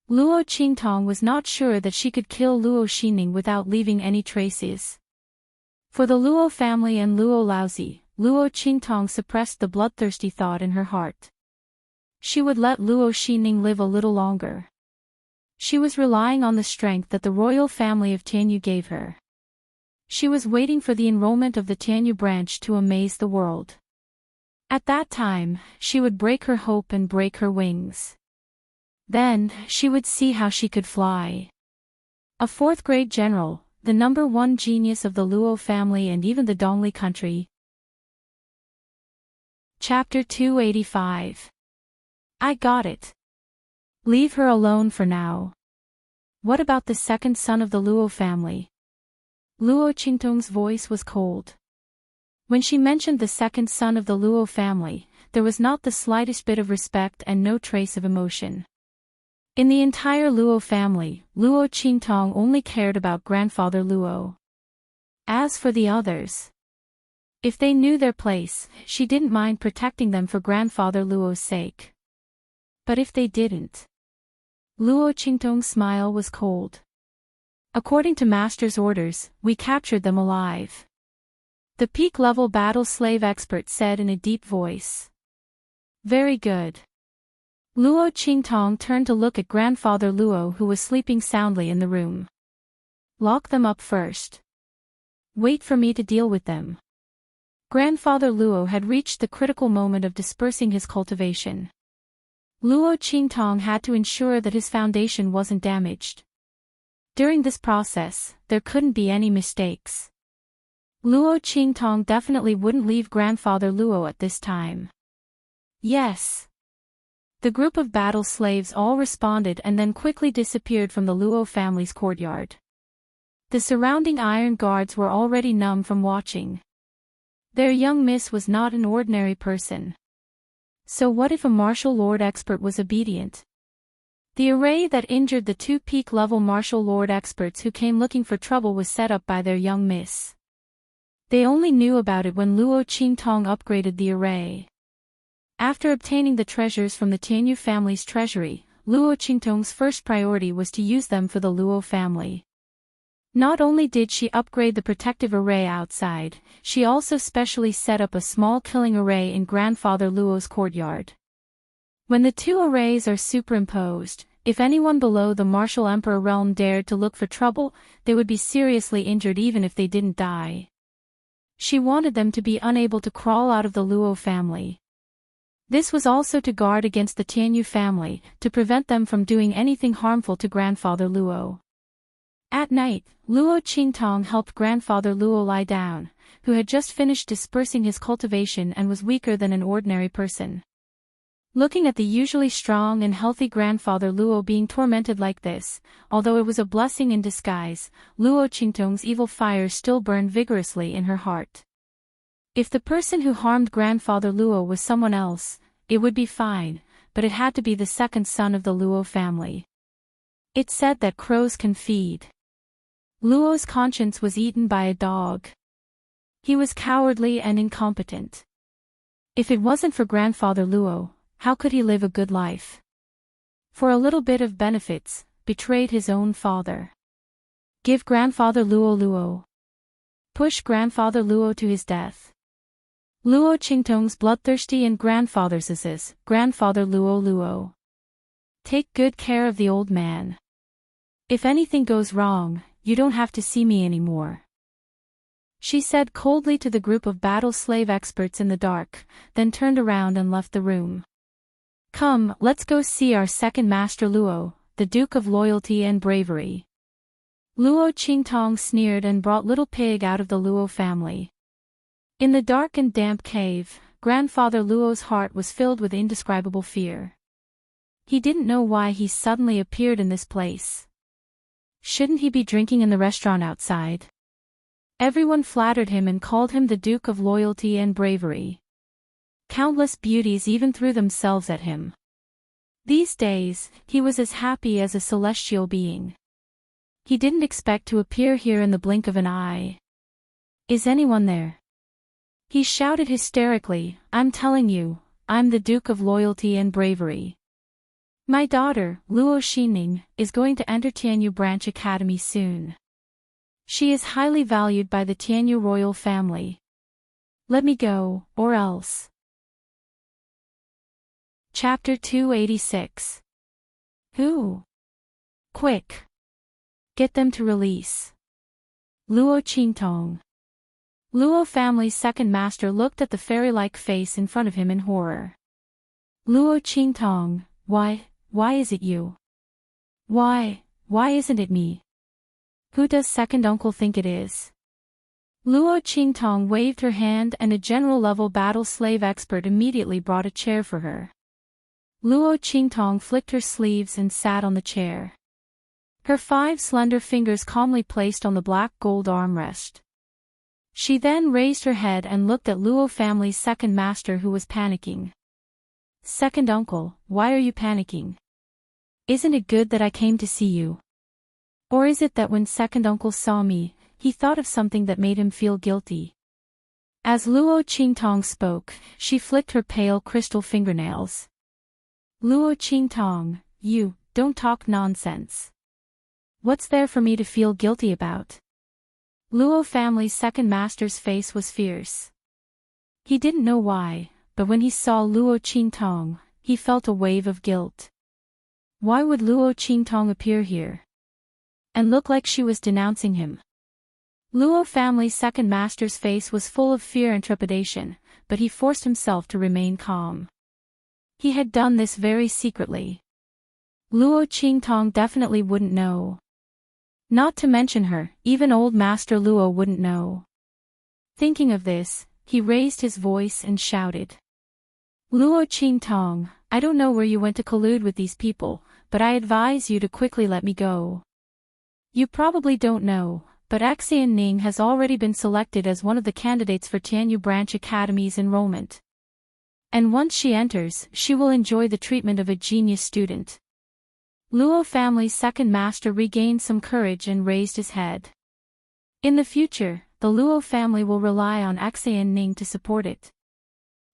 Luo Qingtong was not sure that she could kill Luo Xinning without leaving any traces. For the Luo family and Luo Laozi, Luo Qingtong suppressed the bloodthirsty thought in her heart. She would let Luo Xinning live a little longer. She was relying on the strength that the royal family of Tianyu gave her. She was waiting for the enrollment of the Tianyu branch to amaze the world. At that time, she would break her hope and break her wings. Then, she would see how she could fly. A fourth-grade general, the number one genius of the Luo family and even the Dongli country. Chapter 285. I got it. Leave her alone for now. What about the second son of the Luo family? Luo Qingtong's voice was cold. When she mentioned the second son of the Luo family, there was not the slightest bit of respect and no trace of emotion. In the entire Luo family, Luo Qingtong only cared about grandfather Luo. As for the others, if they knew their place, she didn't mind protecting them for grandfather Luo's sake. But if they didn't, Luo Qingtong's smile was cold. According to Master's orders, we captured them alive. The peak-level battle slave expert said in a deep voice. Very good. Luo Qingtong turned to look at grandfather Luo who was sleeping soundly in the room. Lock them up first. Wait for me to deal with them. Grandfather Luo had reached the critical moment of dispersing his cultivation. Luo Qingtong had to ensure that his foundation wasn't damaged. During this process, there couldn't be any mistakes. Luo Qingtong definitely wouldn't leave grandfather Luo at this time. Yes. The group of battle slaves all responded and then quickly disappeared from the Luo family's courtyard. The surrounding iron guards were already numb from watching. Their young miss was not an ordinary person. So what if a martial lord expert was obedient? The array that injured the two peak-level martial lord experts who came looking for trouble was set up by their young miss. They only knew about it when Luo Qingtong upgraded the array. After obtaining the treasures from the Tianyu family's treasury, Luo Qingtong's first priority was to use them for the Luo family. Not only did she upgrade the protective array outside, she also specially set up a small killing array in grandfather Luo's courtyard. When the two arrays are superimposed, if anyone below the martial emperor realm dared to look for trouble, they would be seriously injured even if they didn't die. She wanted them to be unable to crawl out of the Luo family. This was also to guard against the Tianyu family, to prevent them from doing anything harmful to grandfather Luo. At night, Luo Qingtong helped grandfather Luo lie down, who had just finished dispersing his cultivation and was weaker than an ordinary person. Looking at the usually strong and healthy grandfather Luo being tormented like this, although it was a blessing in disguise, Luo Qingtong's evil fire still burned vigorously in her heart. If the person who harmed grandfather Luo was someone else, it would be fine, but it had to be the second son of the Luo family. It said that crows can feed. Luo's conscience was eaten by a dog. He was cowardly and incompetent. If it wasn't for grandfather Luo, how could he live a good life? For a little bit of benefits, betrayed his own father. Give grandfather Luo Luo. Push grandfather Luo to his death. Luo Qingtong's bloodthirsty and grandfather's is grandfather Luo Luo. Take good care of the old man. If anything goes wrong, you don't have to see me anymore. She said coldly to the group of battle slave experts in the dark, then turned around and left the room. Come, let's go see our second master Luo, the Duke of Loyalty and Bravery. Luo Qingtong sneered and brought little pig out of the Luo family. In the dark and damp cave, grandfather Luo's heart was filled with indescribable fear. He didn't know why he suddenly appeared in this place. Shouldn't he be drinking in the restaurant outside? Everyone flattered him and called him the Duke of Loyalty and Bravery. Countless beauties even threw themselves at him. These days, he was as happy as a celestial being. He didn't expect to appear here in the blink of an eye. Is anyone there? He shouted hysterically, I'm telling you, I'm the Duke of Loyalty and Bravery. My daughter, Luo Xining, is going to enter Tianyu Branch Academy soon. She is highly valued by the Tianyu royal family. Let me go, or else. Chapter 286. Who? Quick! Get them to release. Luo Qingtong. Luo family's second master looked at the fairy-like face in front of him in horror. Luo Qingtong, why is it you? Why isn't it me? Who does second uncle think it is? Luo Qingtong waved her hand and a general-level battle slave expert immediately brought a chair for her. Luo Qingtong flicked her sleeves and sat on the chair. Her 5 slender fingers calmly placed on the black gold armrest. She then raised her head and looked at Luo family's second master who was panicking. Second uncle, why are you panicking? Isn't it good that I came to see you? Or is it that when second uncle saw me, he thought of something that made him feel guilty? As Luo Qingtong spoke, she flicked her pale crystal fingernails. Luo Qingtong, you, don't talk nonsense. What's there for me to feel guilty about? Luo family's second master's face was fierce. He didn't know why, but when he saw Luo Qingtong, he felt a wave of guilt. Why would Luo Qingtong appear here? And look like she was denouncing him. Luo family's second master's face was full of fear and trepidation, but he forced himself to remain calm. He had done this very secretly. Luo Qingtong definitely wouldn't know. Not to mention her, even old Master Luo wouldn't know. Thinking of this, he raised his voice and shouted. Luo Qingtong, I don't know where you went to collude with these people, but I advise you to quickly let me go. You probably don't know, but Axian Ning has already been selected as one of the candidates for Tianyu Branch Academy's enrollment. And once she enters, she will enjoy the treatment of a genius student. Luo family's second master regained some courage and raised his head. In the future, the Luo family will rely on Axian Ning to support it.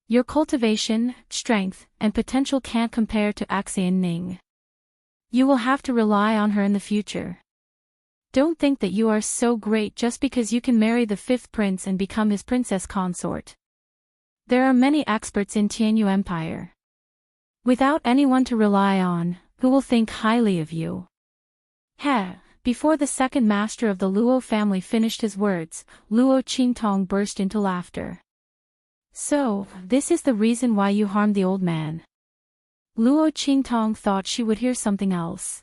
Your cultivation, strength, and potential can't compare to Axian Ning. You will have to rely on her in the future. Don't think that you are so great just because you can marry the 5th prince and become his princess consort. There are many experts in Tianyu Empire. Without anyone to rely on, who will think highly of you? Before the second master of the Luo family finished his words, Luo Qingtong burst into laughter. So, this is the reason why you harmed the old man. Luo Qingtong thought she would hear something else.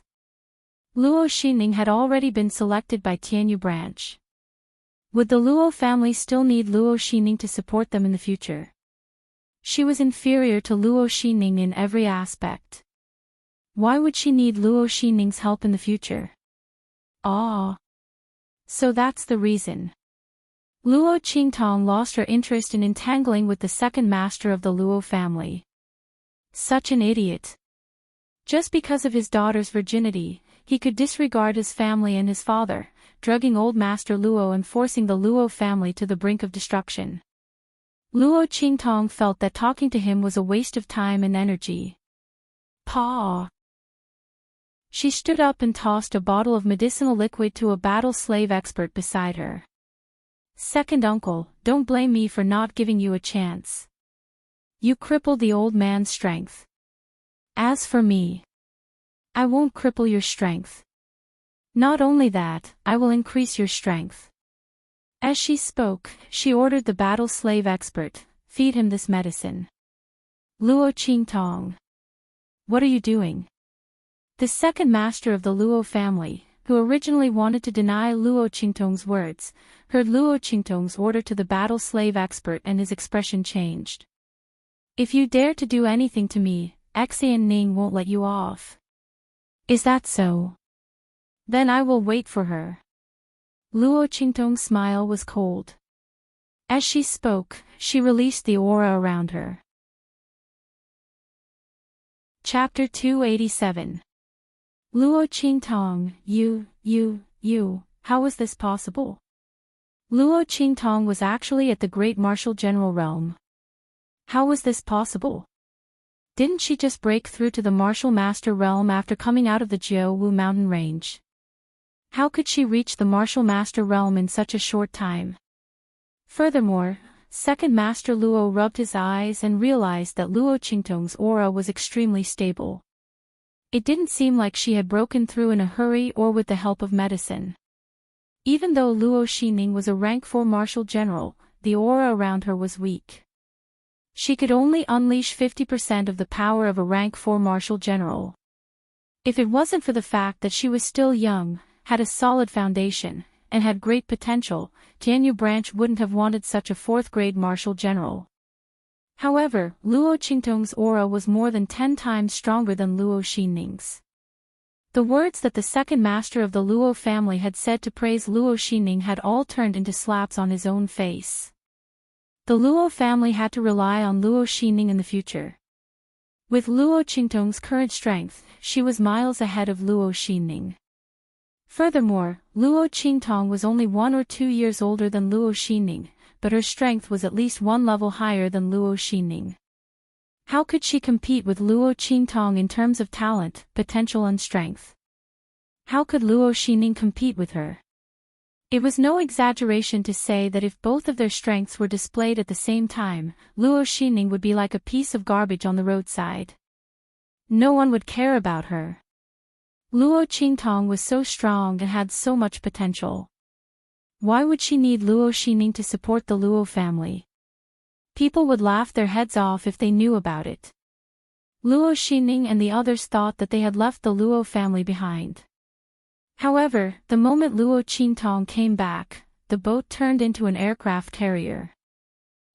Luo Xining had already been selected by Tianyu Branch. Would the Luo family still need Luo Xining to support them in the future? She was inferior to Luo Xining in every aspect. Why would she need Luo Xining's help in the future? So that's the reason. Luo Qingtong lost her interest in entangling with the second master of the Luo family. Such an idiot. Just because of his daughter's virginity, he could disregard his family and his father, drugging old Master Luo and forcing the Luo family to the brink of destruction. Luo Qingtong felt that talking to him was a waste of time and energy. She stood up and tossed a bottle of medicinal liquid to a battle slave expert beside her. "Second uncle, don't blame me for not giving you a chance. You crippled the old man's strength. As for me, I won't cripple your strength. Not only that, I will increase your strength." As she spoke, she ordered the battle slave expert, "Feed him this medicine." "Luo Qingtong. What are you doing?" The second master of the Luo family, who originally wanted to deny Luo Qingtong's words, heard Luo Qingtong's order to the battle slave expert and his expression changed. "If you dare to do anything to me, Xian Ning won't let you off." "Is that so? Then I will wait for her." Luo Qingtong's smile was cold. As she spoke, she released the aura around her. Chapter 287. Luo Qingtong, you, how was this possible? Luo Qingtong was actually at the Great Martial General realm. How was this possible? Didn't she just break through to the Martial Master realm after coming out of the Jiaowu mountain range? How could she reach the Martial Master realm in such a short time? Furthermore, Second Master Luo rubbed his eyes and realized that Luo Qingtong's aura was extremely stable. It didn't seem like she had broken through in a hurry or with the help of medicine. Even though Luo Xining was a rank 4 martial general, the aura around her was weak. She could only unleash 50% of the power of a rank 4 martial general. If it wasn't for the fact that she was still young, had a solid foundation, and had great potential, Tianyu branch wouldn't have wanted such a 4th-grade martial general. However, Luo Qingtong's aura was more than 10 times stronger than Luo Xining's. The words that the second master of the Luo family had said to praise Luo Xining had all turned into slaps on his own face. The Luo family had to rely on Luo Xining in the future. With Luo Qingtong's current strength, she was miles ahead of Luo Xining. Furthermore, Luo Qingtong was only 1 or 2 years older than Luo Xining, but her strength was at least 1 level higher than Luo Xining. How could she compete with Luo Qingtong in terms of talent, potential and strength? How could Luo Xining compete with her? It was no exaggeration to say that if both of their strengths were displayed at the same time, Luo Xining would be like a piece of garbage on the roadside. No one would care about her. Luo Qingtong was so strong and had so much potential. Why would she need Luo Xining to support the Luo family? People would laugh their heads off if they knew about it. Luo Xining and the others thought that they had left the Luo family behind. However, the moment Luo Qingtong came back, the boat turned into an aircraft carrier.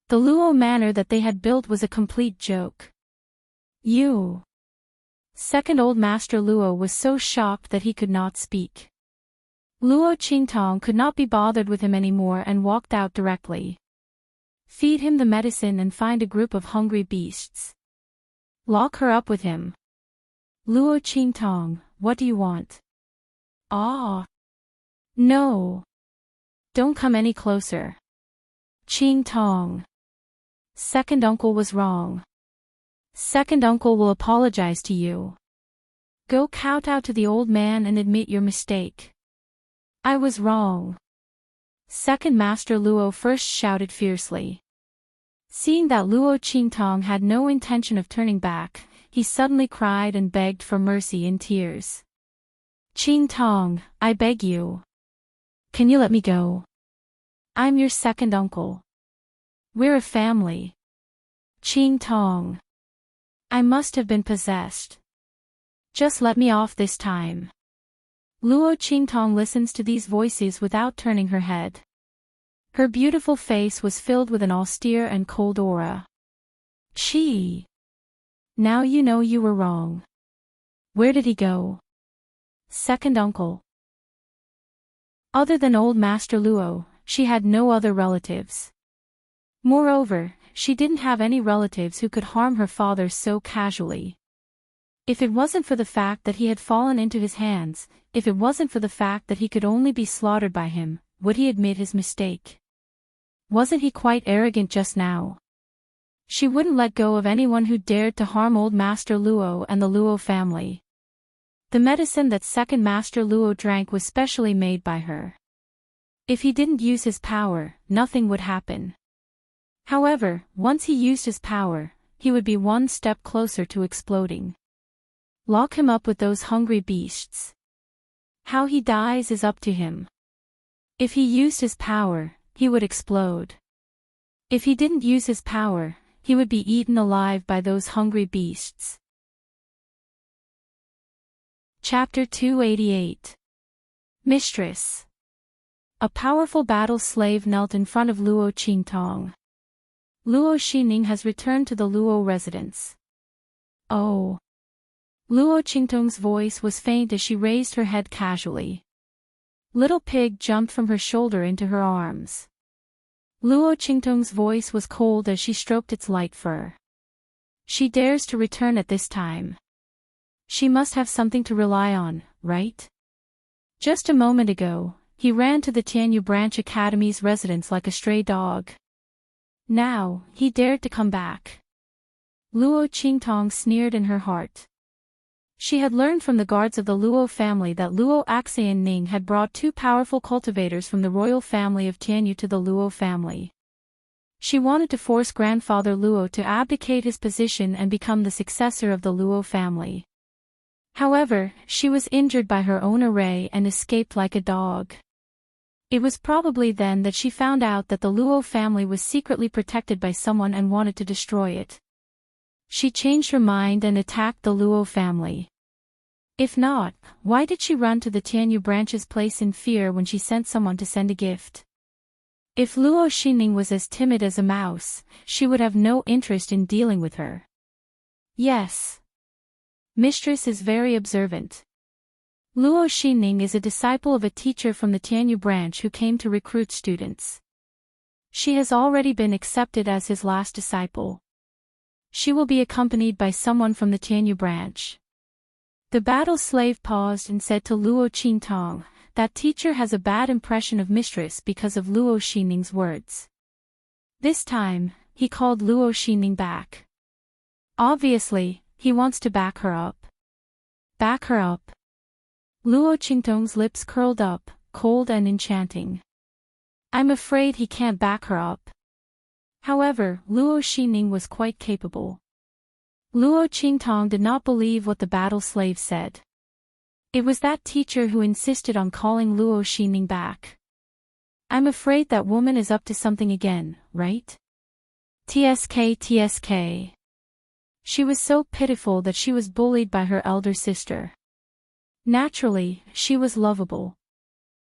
The Luo manor that they had built was a complete joke. "You." Second Old Master Luo was so shocked that he could not speak. Luo Qingtong could not be bothered with him anymore and walked out directly. "Feed him the medicine and find a group of hungry beasts. Lock her up with him." "Luo Qingtong, what do you want?" "Ah. No. Don't come any closer." "Qingtong. Second uncle was wrong. Second uncle will apologize to you. Go kowtow to the old man and admit your mistake." "I was wrong." Second Master Luo first shouted fiercely. Seeing that Luo Qingtong had no intention of turning back, he suddenly cried and begged for mercy in tears. "Qingtong, I beg you. Can you let me go? I'm your second uncle. We're a family. Qingtong. I must have been possessed. Just let me off this time." Luo Qingtong listens to these voices without turning her head. Her beautiful face was filled with an austere and cold aura. "Chi. Now you know you were wrong. Where did he go?" "Second uncle." Other than Old Master Luo, she had no other relatives. Moreover, she didn't have any relatives who could harm her father so casually. If it wasn't for the fact that he had fallen into his hands, if it wasn't for the fact that he could only be slaughtered by him, would he admit his mistake? Wasn't he quite arrogant just now? She wouldn't let go of anyone who dared to harm Old Master Luo and the Luo family. The medicine that second master Luo drank was specially made by her. If he didn't use his power, nothing would happen. However, once he used his power, he would be one step closer to exploding. Lock him up with those hungry beasts. How he dies is up to him. If he used his power, he would explode. If he didn't use his power, he would be eaten alive by those hungry beasts. Chapter 288. Mistress. A powerful battle slave knelt in front of Luo Qingtong. Luo Xining has returned to the Luo residence. Oh. Luo Qingtong's voice was faint as she raised her head casually. Little Pig jumped from her shoulder into her arms. Luo Qingtong's voice was cold as she stroked its light fur. She dares to return at this time. She must have something to rely on, right? Just a moment ago, he ran to the Tianyu Branch Academy's residence like a stray dog. Now, he dared to come back. Luo Qingtong sneered in her heart. She had learned from the guards of the Luo family that Luo Axian Ning had brought two powerful cultivators from the royal family of Tianyu to the Luo family. She wanted to force grandfather Luo to abdicate his position and become the successor of the Luo family. However, she was injured by her own array and escaped like a dog. It was probably then that she found out that the Luo family was secretly protected by someone and wanted to destroy it. She changed her mind and attacked the Luo family. If not, why did she run to the Tianyu branch's place in fear when she sent someone to send a gift? If Luo Xining was as timid as a mouse, she would have no interest in dealing with her. Yes. Mistress is very observant. Luo Xining is a disciple of a teacher from the Tianyu branch who came to recruit students. She has already been accepted as his last disciple. She will be accompanied by someone from the Tianyu branch. The battle slave paused and said to Luo Qingtong, "That teacher has a bad impression of mistress because of Luo Xining's words." This time, he called Luo Xining back. Obviously, he wants to back her up. Back her up. Luo Qingtong's lips curled up, cold and enchanting. I'm afraid he can't back her up. However, Luo Xining was quite capable. Luo Qingtong did not believe what the battle slave said. It was that teacher who insisted on calling Luo Xining back. I'm afraid that woman is up to something again, right? TSK. She was so pitiful that she was bullied by her elder sister. Naturally, she was lovable.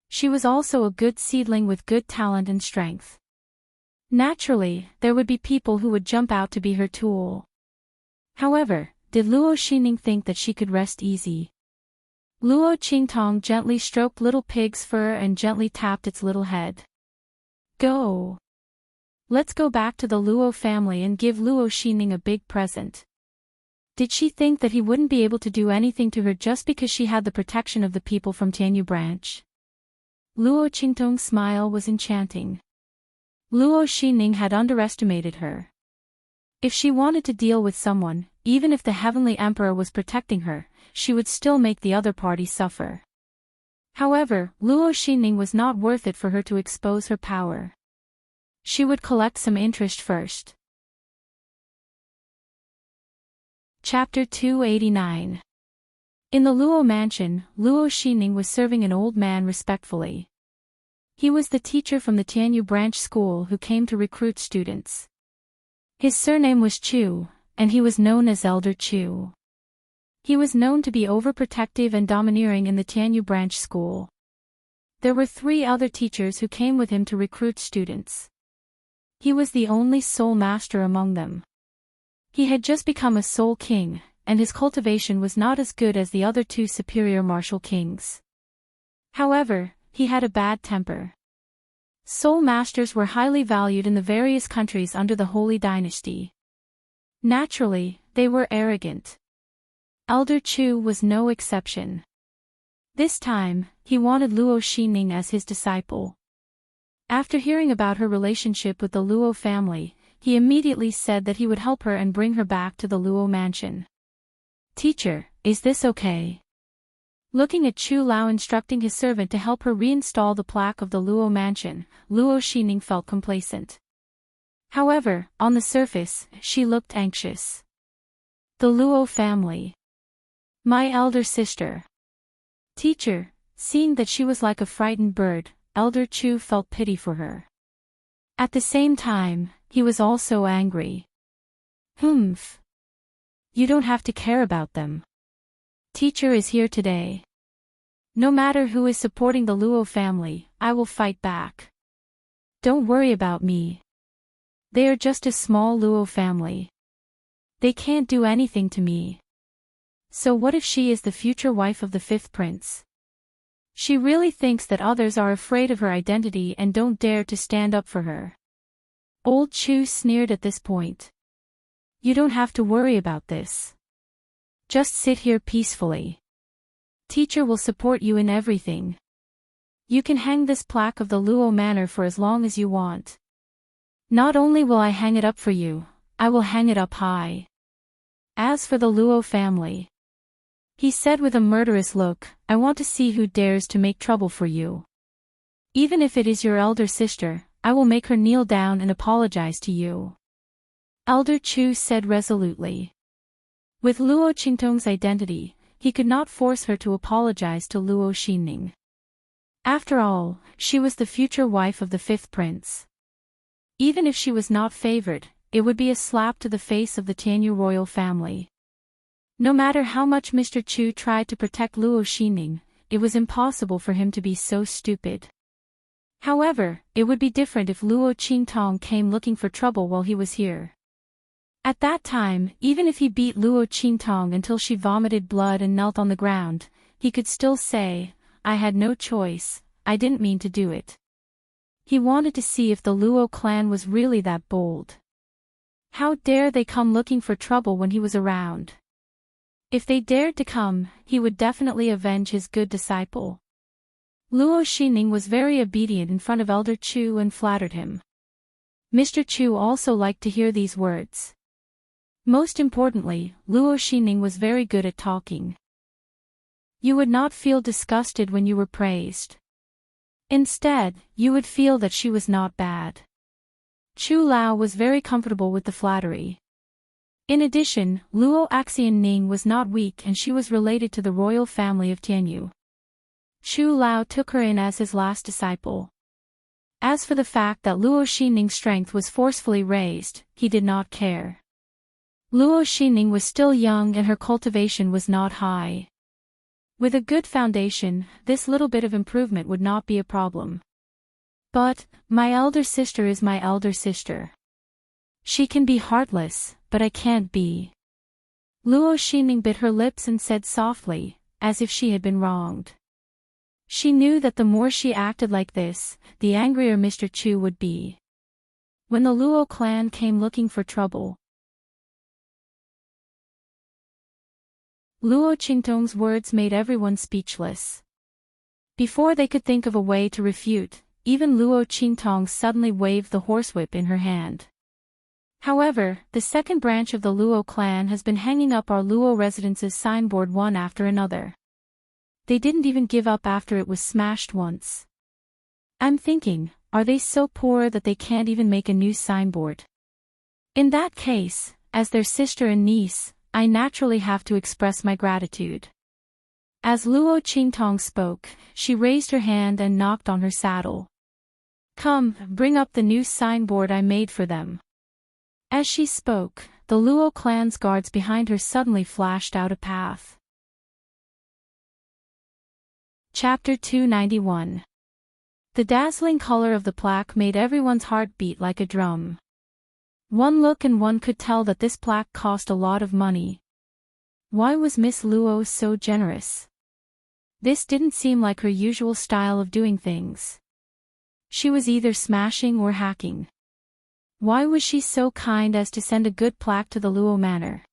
She was also a good seedling with good talent and strength. Naturally, there would be people who would jump out to be her tool. However, did Luo Xining think that she could rest easy? Luo Qingtong gently stroked Little Pig's fur and gently tapped its little head. Go. Let's go back to the Luo family and give Luo Xining a big present. Did she think that he wouldn't be able to do anything to her just because she had the protection of the people from Tianyu branch? Luo Qingtong's smile was enchanting. Luo Xining had underestimated her. If she wanted to deal with someone, even if the Heavenly Emperor was protecting her, she would still make the other party suffer. However, Luo Xining was not worth it for her to expose her power. She would collect some interest first. Chapter 289. In the Luo mansion, Luo Xining was serving an old man respectfully. He was the teacher from the Tianyu branch school who came to recruit students. His surname was Chu, and he was known as Elder Chu. He was known to be overprotective and domineering in the Tianyu branch school. There were 3 other teachers who came with him to recruit students. He was the only soul master among them. He had just become a soul king, and his cultivation was not as good as the other 2 superior martial kings. However, he had a bad temper. Soul masters were highly valued in the various countries under the Holy Dynasty. Naturally, they were arrogant. Elder Chu was no exception. This time, he wanted Luo Xining as his disciple. After hearing about her relationship with the Luo family, he immediately said that he would help her and bring her back to the Luo mansion. Teacher, is this okay? Looking at Chu Lao instructing his servant to help her reinstall the plaque of the Luo mansion, Luo Xinning felt complacent. However, on the surface, she looked anxious. The Luo family. My elder sister. Teacher, seeing that she was like a frightened bird, Elder Chu felt pity for her. At the same time, he was also angry. Humph. You don't have to care about them. Teacher is here today. No matter who is supporting the Luo family, I will fight back. Don't worry about me. They are just a small Luo family. They can't do anything to me. So what if she is the future wife of the fifth prince? She really thinks that others are afraid of her identity and don't dare to stand up for her. Old Chu sneered at this point. You don't have to worry about this. Just sit here peacefully. Teacher will support you in everything. You can hang this plaque of the Luo Manor for as long as you want. Not only will I hang it up for you, I will hang it up high. As for the Luo family, he said with a murderous look, I want to see who dares to make trouble for you. Even if it is your elder sister, I will make her kneel down and apologize to you. Elder Chu said resolutely. With Luo Qingtong's identity, he could not force her to apologize to Luo Xinning. After all, she was the future wife of the fifth prince. Even if she was not favored, it would be a slap to the face of the Tianyu royal family. No matter how much Mr. Chu tried to protect Luo Xinning, it was impossible for him to be so stupid. However, it would be different if Luo Qingtong came looking for trouble while he was here. At that time, even if he beat Luo Qingtong until she vomited blood and knelt on the ground, he could still say, I had no choice, I didn't mean to do it. He wanted to see if the Luo clan was really that bold. How dare they come looking for trouble when he was around? If they dared to come, he would definitely avenge his good disciple. Luo Xinning was very obedient in front of Elder Chu and flattered him. Mr. Chu also liked to hear these words. Most importantly, Luo Xinning was very good at talking. You would not feel disgusted when you were praised. Instead, you would feel that she was not bad. Chu Lao was very comfortable with the flattery. In addition, Luo Xianning was not weak and she was related to the royal family of Tianyu. Chu Lao took her in as his last disciple. As for the fact that Luo Xinning's strength was forcefully raised, he did not care. Luo Xinning was still young and her cultivation was not high. With a good foundation, this little bit of improvement would not be a problem. But, my elder sister is my elder sister. She can be heartless, but I can't be. Luo Xinning bit her lips and said softly, as if she had been wronged. She knew that the more she acted like this, the angrier Mr. Chu would be. When the Luo clan came looking for trouble, Luo Qingtong's words made everyone speechless. Before they could think of a way to refute, even Luo Qingtong suddenly waved the horsewhip in her hand. However, the second branch of the Luo clan has been hanging up our Luo residence's signboard one after another. They didn't even give up after it was smashed once. I'm thinking, are they so poor that they can't even make a new signboard? In that case, as their sister and niece, I naturally have to express my gratitude. As Luo Qingtong spoke, she raised her hand and knocked on her saddle. Come, bring up the new signboard I made for them. As she spoke, the Luo clan's guards behind her suddenly flashed out a path. Chapter 291. The dazzling color of the plaque made everyone's heart beat like a drum. One look and one could tell that this plaque cost a lot of money. Why was Miss Luo so generous? This didn't seem like her usual style of doing things. She was either smashing or hacking. Why was she so kind as to send a good plaque to the Luo Manor?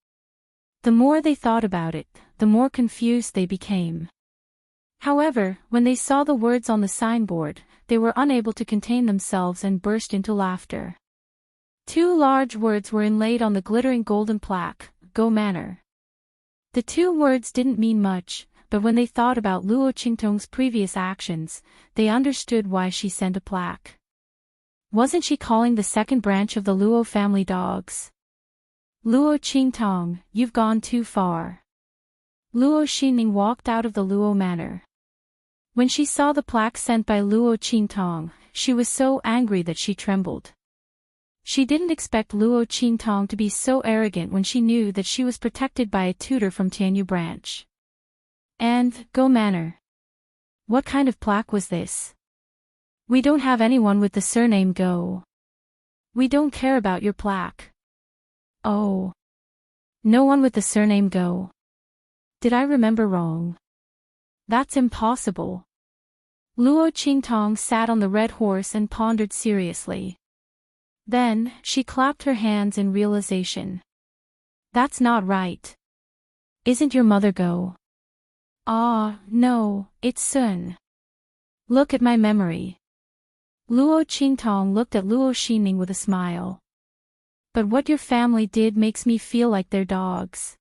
The more they thought about it, the more confused they became. However, when they saw the words on the signboard, they were unable to contain themselves and burst into laughter. Two large words were inlaid on the glittering golden plaque, Go Manor. The two words didn't mean much, but when they thought about Luo Qingtong's previous actions, they understood why she sent a plaque. Wasn't she calling the second branch of the Luo family dogs? Luo Qingtong, you've gone too far. Luo Xinning walked out of the Luo manor. When she saw the plaque sent by Luo Qingtong, she was so angry that she trembled. She didn't expect Luo Qingtong to be so arrogant when she knew that she was protected by a tutor from Tianyu branch. And, Go Manor. What kind of plaque was this? We don't have anyone with the surname Go. We don't care about your plaque. Oh. No one with the surname Go. Did I remember wrong? That's impossible. Luo Qingtong sat on the red horse and pondered seriously. Then, she clapped her hands in realization. That's not right. Isn't your mother Go? Ah, no, it's Sun. Look at my memory. Luo Qingtong looked at Luo Xinning with a smile. But what your family did makes me feel like they're dogs.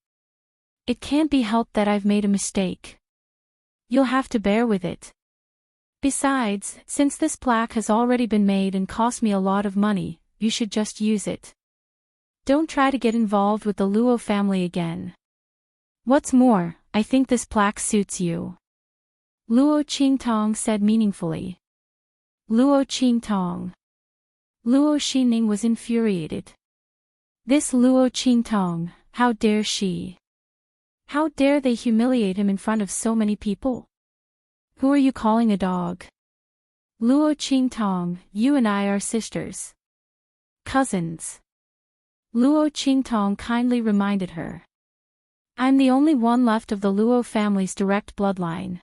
It can't be helped that I've made a mistake. You'll have to bear with it. Besides, since this plaque has already been made and cost me a lot of money, you should just use it. Don't try to get involved with the Luo family again. What's more, I think this plaque suits you. Luo Qingtong said meaningfully. Luo Qingtong. Luo Xinning was infuriated. This Luo Qingtong, how dare she? How dare they humiliate him in front of so many people? Who are you calling a dog? Luo Qingtong, you and I are sisters. Cousins. Luo Qingtong kindly reminded her. I'm the only one left of the Luo family's direct bloodline.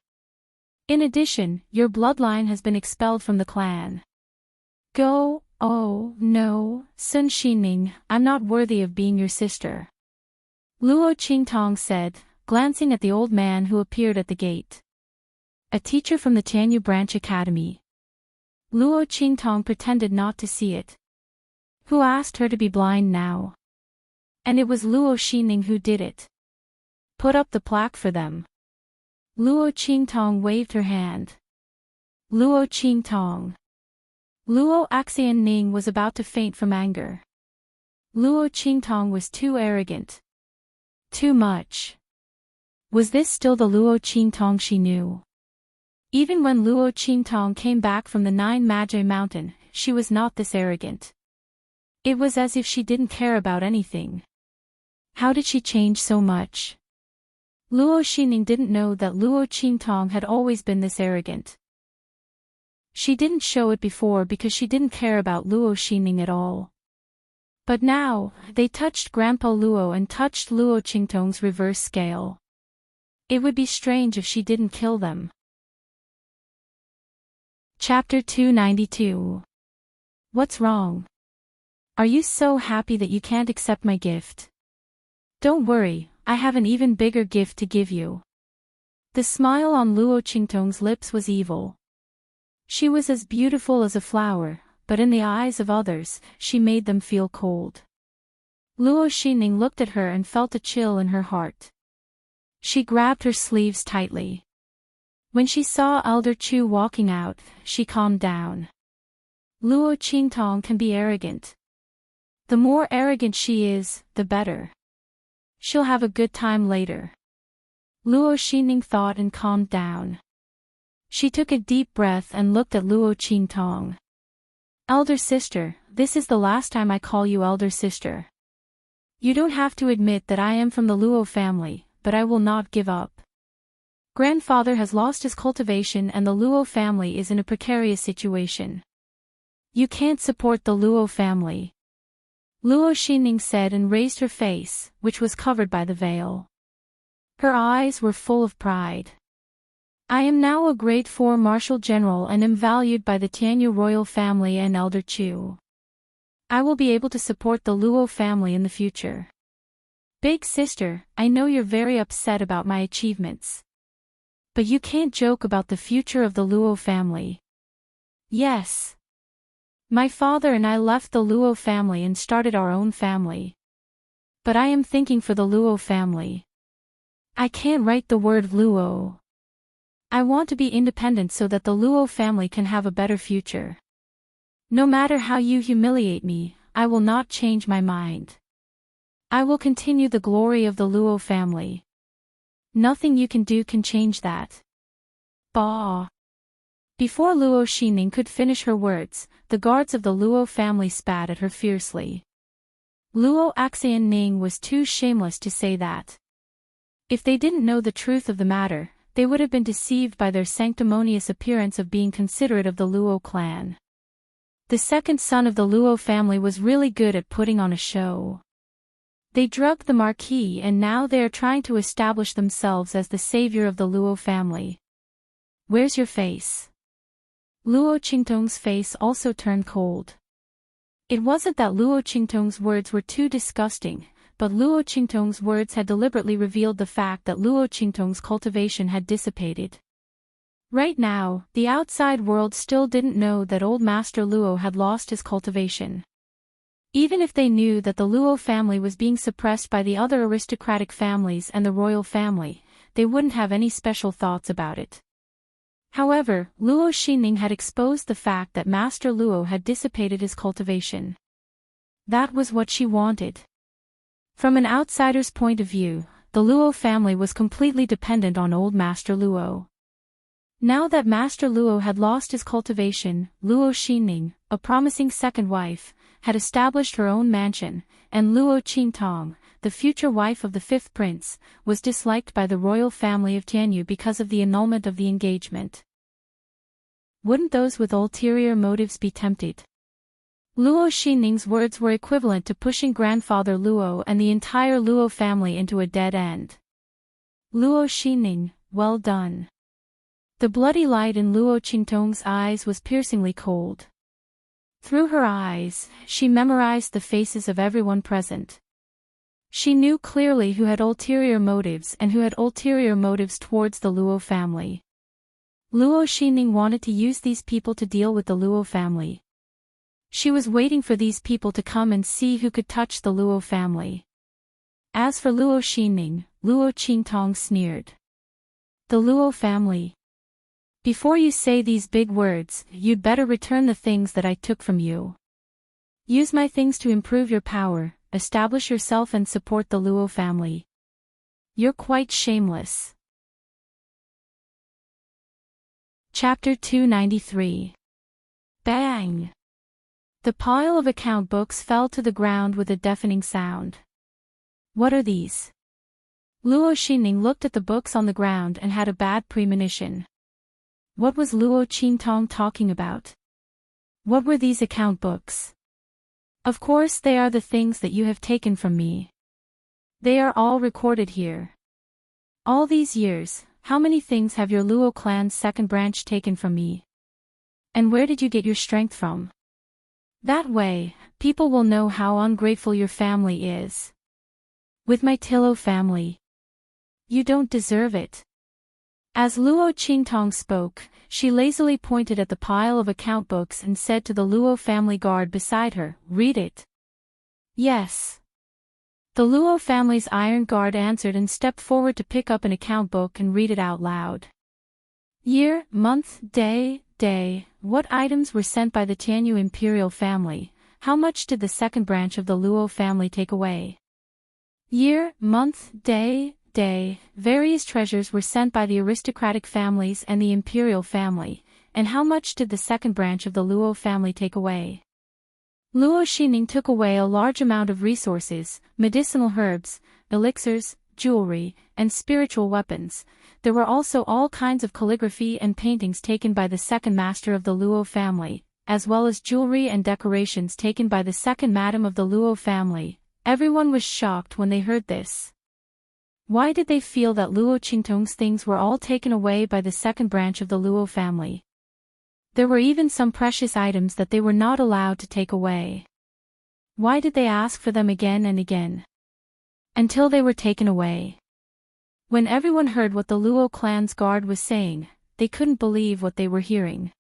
In addition, your bloodline has been expelled from the clan. Go, oh, no, Sun Xinning, I'm not worthy of being your sister. Luo Qingtong said, glancing at the old man who appeared at the gate. A teacher from the Tianyu Branch Academy. Luo Qingtong pretended not to see it. Who asked her to be blind now? And it was Luo Xinning who did it. Put up the plaque for them. Luo Qingtong waved her hand. Luo Qingtong. Luo Xianning was about to faint from anger. Luo Qingtong was too arrogant. Too much. Was this still the Luo Qingtong she knew? Even when Luo Qingtong came back from the Nine Magi Mountain, she was not this arrogant. It was as if she didn't care about anything. How did she change so much? Luo Xinning didn't know that Luo Qingtong had always been this arrogant. She didn't show it before because she didn't care about Luo Xinning at all. But now, they touched Grandpa Luo and touched Luo Qingtong's reverse scale. It would be strange if she didn't kill them. Chapter 292. What's wrong? Are you so happy that you can't accept my gift? Don't worry, I have an even bigger gift to give you. The smile on Luo Qingtong's lips was evil. She was as beautiful as a flower, but in the eyes of others, she made them feel cold. Luo Xinning looked at her and felt a chill in her heart. She grabbed her sleeves tightly. When she saw Elder Chu walking out, she calmed down. Luo Qingtong can be arrogant. The more arrogant she is, the better. She'll have a good time later. Luo Xinning thought and calmed down. She took a deep breath and looked at Luo Qingtong. Elder sister, this is the last time I call you elder sister. You don't have to admit that I am from the Luo family, but I will not give up. Grandfather has lost his cultivation and the Luo family is in a precarious situation. You can't support the Luo family. Luo Xinning said and raised her face, which was covered by the veil. Her eyes were full of pride. I am now a grade 4 martial general and am valued by the Tianyu royal family and Elder Chu. I will be able to support the Luo family in the future. Big sister, I know you're very upset about my achievements. But you can't joke about the future of the Luo family. Yes. My father and I left the Luo family and started our own family. But I am thinking for the Luo family. I can't write the word Luo. I want to be independent so that the Luo family can have a better future. No matter how you humiliate me, I will not change my mind. I will continue the glory of the Luo family. Nothing you can do can change that. Bah! Before Luo Xining could finish her words, the guards of the Luo family spat at her fiercely. Luo Axian Ning was too shameless to say that. If they didn't know the truth of the matter, they would have been deceived by their sanctimonious appearance of being considerate of the Luo clan. The second son of the Luo family was really good at putting on a show. They drugged the marquis and now they are trying to establish themselves as the savior of the Luo family. Where's your face? Luo Qingtong's face also turned cold. It wasn't that Luo Qingtong's words were too disgusting, but Luo Qingtong's words had deliberately revealed the fact that Luo Qingtong's cultivation had dissipated. Right now, the outside world still didn't know that old Master Luo had lost his cultivation. Even if they knew that the Luo family was being suppressed by the other aristocratic families and the royal family, they wouldn't have any special thoughts about it. However, Luo Xining had exposed the fact that Master Luo had dissipated his cultivation. That was what she wanted. From an outsider's point of view, the Luo family was completely dependent on old Master Luo. Now that Master Luo had lost his cultivation, Luo Xining, a promising second wife, had established her own mansion, and Luo Qingtong, the future wife of the fifth prince, was disliked by the royal family of Tianyu because of the annulment of the engagement. Wouldn't those with ulterior motives be tempted? Luo Xining's words were equivalent to pushing grandfather Luo and the entire Luo family into a dead end. Luo Xining, well done. The bloody light in Luo Qingtong's eyes was piercingly cold. Through her eyes, she memorized the faces of everyone present. She knew clearly who had ulterior motives and who had ulterior motives towards the Luo family. Luo Xining wanted to use these people to deal with the Luo family. She was waiting for these people to come and see who could touch the Luo family. As for Luo Xining, Luo Qingtong sneered. The Luo family. Before you say these big words, you'd better return the things that I took from you. Use my things to improve your power, establish yourself and support the Luo family. You're quite shameless. Chapter 293. Bang! The pile of account books fell to the ground with a deafening sound. What are these? Luo Xining looked at the books on the ground and had a bad premonition. What was Luo Qingtong talking about? What were these account books? Of course they are the things that you have taken from me. They are all recorded here. All these years, how many things have your Luo clan's second branch taken from me? And where did you get your strength from? That way, people will know how ungrateful your family is. With my Tilo family. You don't deserve it. As Luo Qingtong spoke, she lazily pointed at the pile of account books and said to the Luo family guard beside her, "Read it." Yes. The Luo family's iron guard answered and stepped forward to pick up an account book and read it out loud. Year, month, day, what items were sent by the Tianyu imperial family, how much did the second branch of the Luo family take away? Year, month, day, various treasures were sent by the aristocratic families and the imperial family, and how much did the second branch of the Luo family take away? Luo Xining took away a large amount of resources, medicinal herbs, elixirs, jewelry, and spiritual weapons. There were also all kinds of calligraphy and paintings taken by the second master of the Luo family, as well as jewelry and decorations taken by the second madam of the Luo family. Everyone was shocked when they heard this. Why did they feel that Luo Qingtong's things were all taken away by the second branch of the Luo family? There were even some precious items that they were not allowed to take away. Why did they ask for them again and again? Until they were taken away. When everyone heard what the Luo clan's guard was saying, they couldn't believe what they were hearing.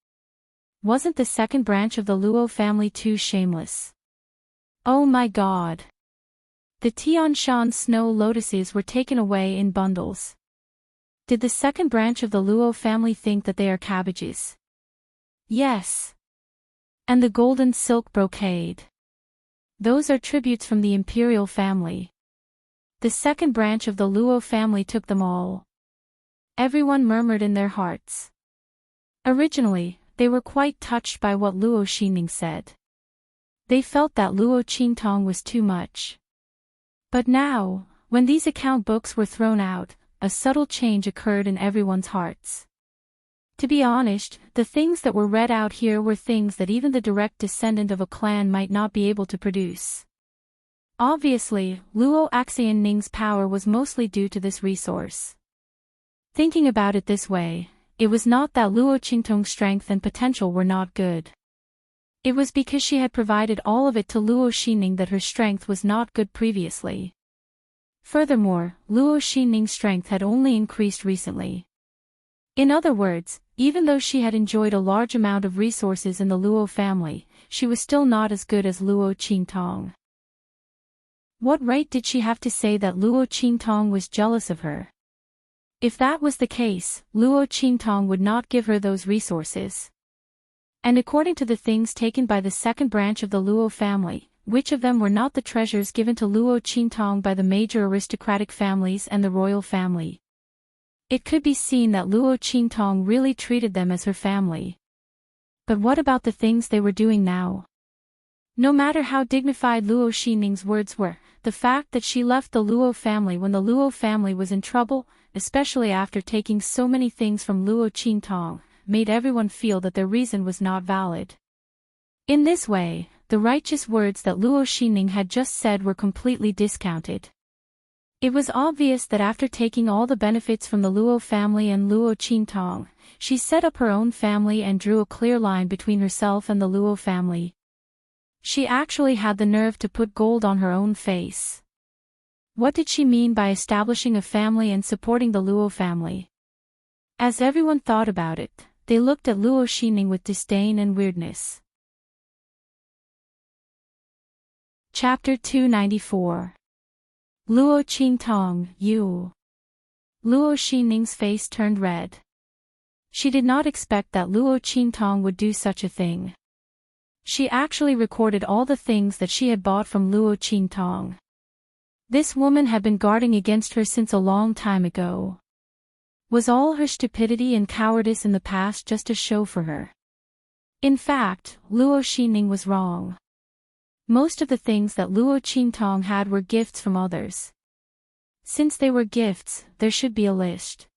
Wasn't the second branch of the Luo family too shameless? Oh my God! The Tianshan snow lotuses were taken away in bundles. Did the second branch of the Luo family think that they are cabbages? Yes. And the golden silk brocade? Those are tributes from the imperial family. The second branch of the Luo family took them all. Everyone murmured in their hearts. Originally, they were quite touched by what Luo Xinning said. They felt that Luo Qingtong was too much. But now, when these account books were thrown out, a subtle change occurred in everyone's hearts. To be honest, the things that were read out here were things that even the direct descendant of a clan might not be able to produce. Obviously, Luo Xianning's power was mostly due to this resource. Thinking about it this way, it was not that Luo Qingtong's strength and potential were not good. It was because she had provided all of it to Luo Xinning that her strength was not good previously. Furthermore, Luo Xinning's strength had only increased recently. In other words, even though she had enjoyed a large amount of resources in the Luo family, she was still not as good as Luo Qingtong. What right did she have to say that Luo Qingtong was jealous of her? If that was the case, Luo Qingtong would not give her those resources. And according to the things taken by the second branch of the Luo family, which of them were not the treasures given to Luo Qingtong by the major aristocratic families and the royal family? It could be seen that Luo Qingtong really treated them as her family. But what about the things they were doing now? No matter how dignified Luo Xinning's words were, the fact that she left the Luo family when the Luo family was in trouble, especially after taking so many things from Luo Qingtong, made everyone feel that their reason was not valid. In this way, the righteous words that Luo Xinning had just said were completely discounted. It was obvious that after taking all the benefits from the Luo family and Luo Qingtong, she set up her own family and drew a clear line between herself and the Luo family. She actually had the nerve to put gold on her own face. What did she mean by establishing a family and supporting the Luo family? As everyone thought about it, they looked at Luo Xinning with disdain and weirdness. Chapter 294. Luo Qingtong, you. Luo Xinning's face turned red. She did not expect that Luo Qingtong would do such a thing. She actually recorded all the things that she had bought from Luo Qingtong. This woman had been guarding against her since a long time ago. Was all her stupidity and cowardice in the past just a show for her? In fact, Luo Xinning was wrong. Most of the things that Luo Qingtong had were gifts from others. Since they were gifts, there should be a list.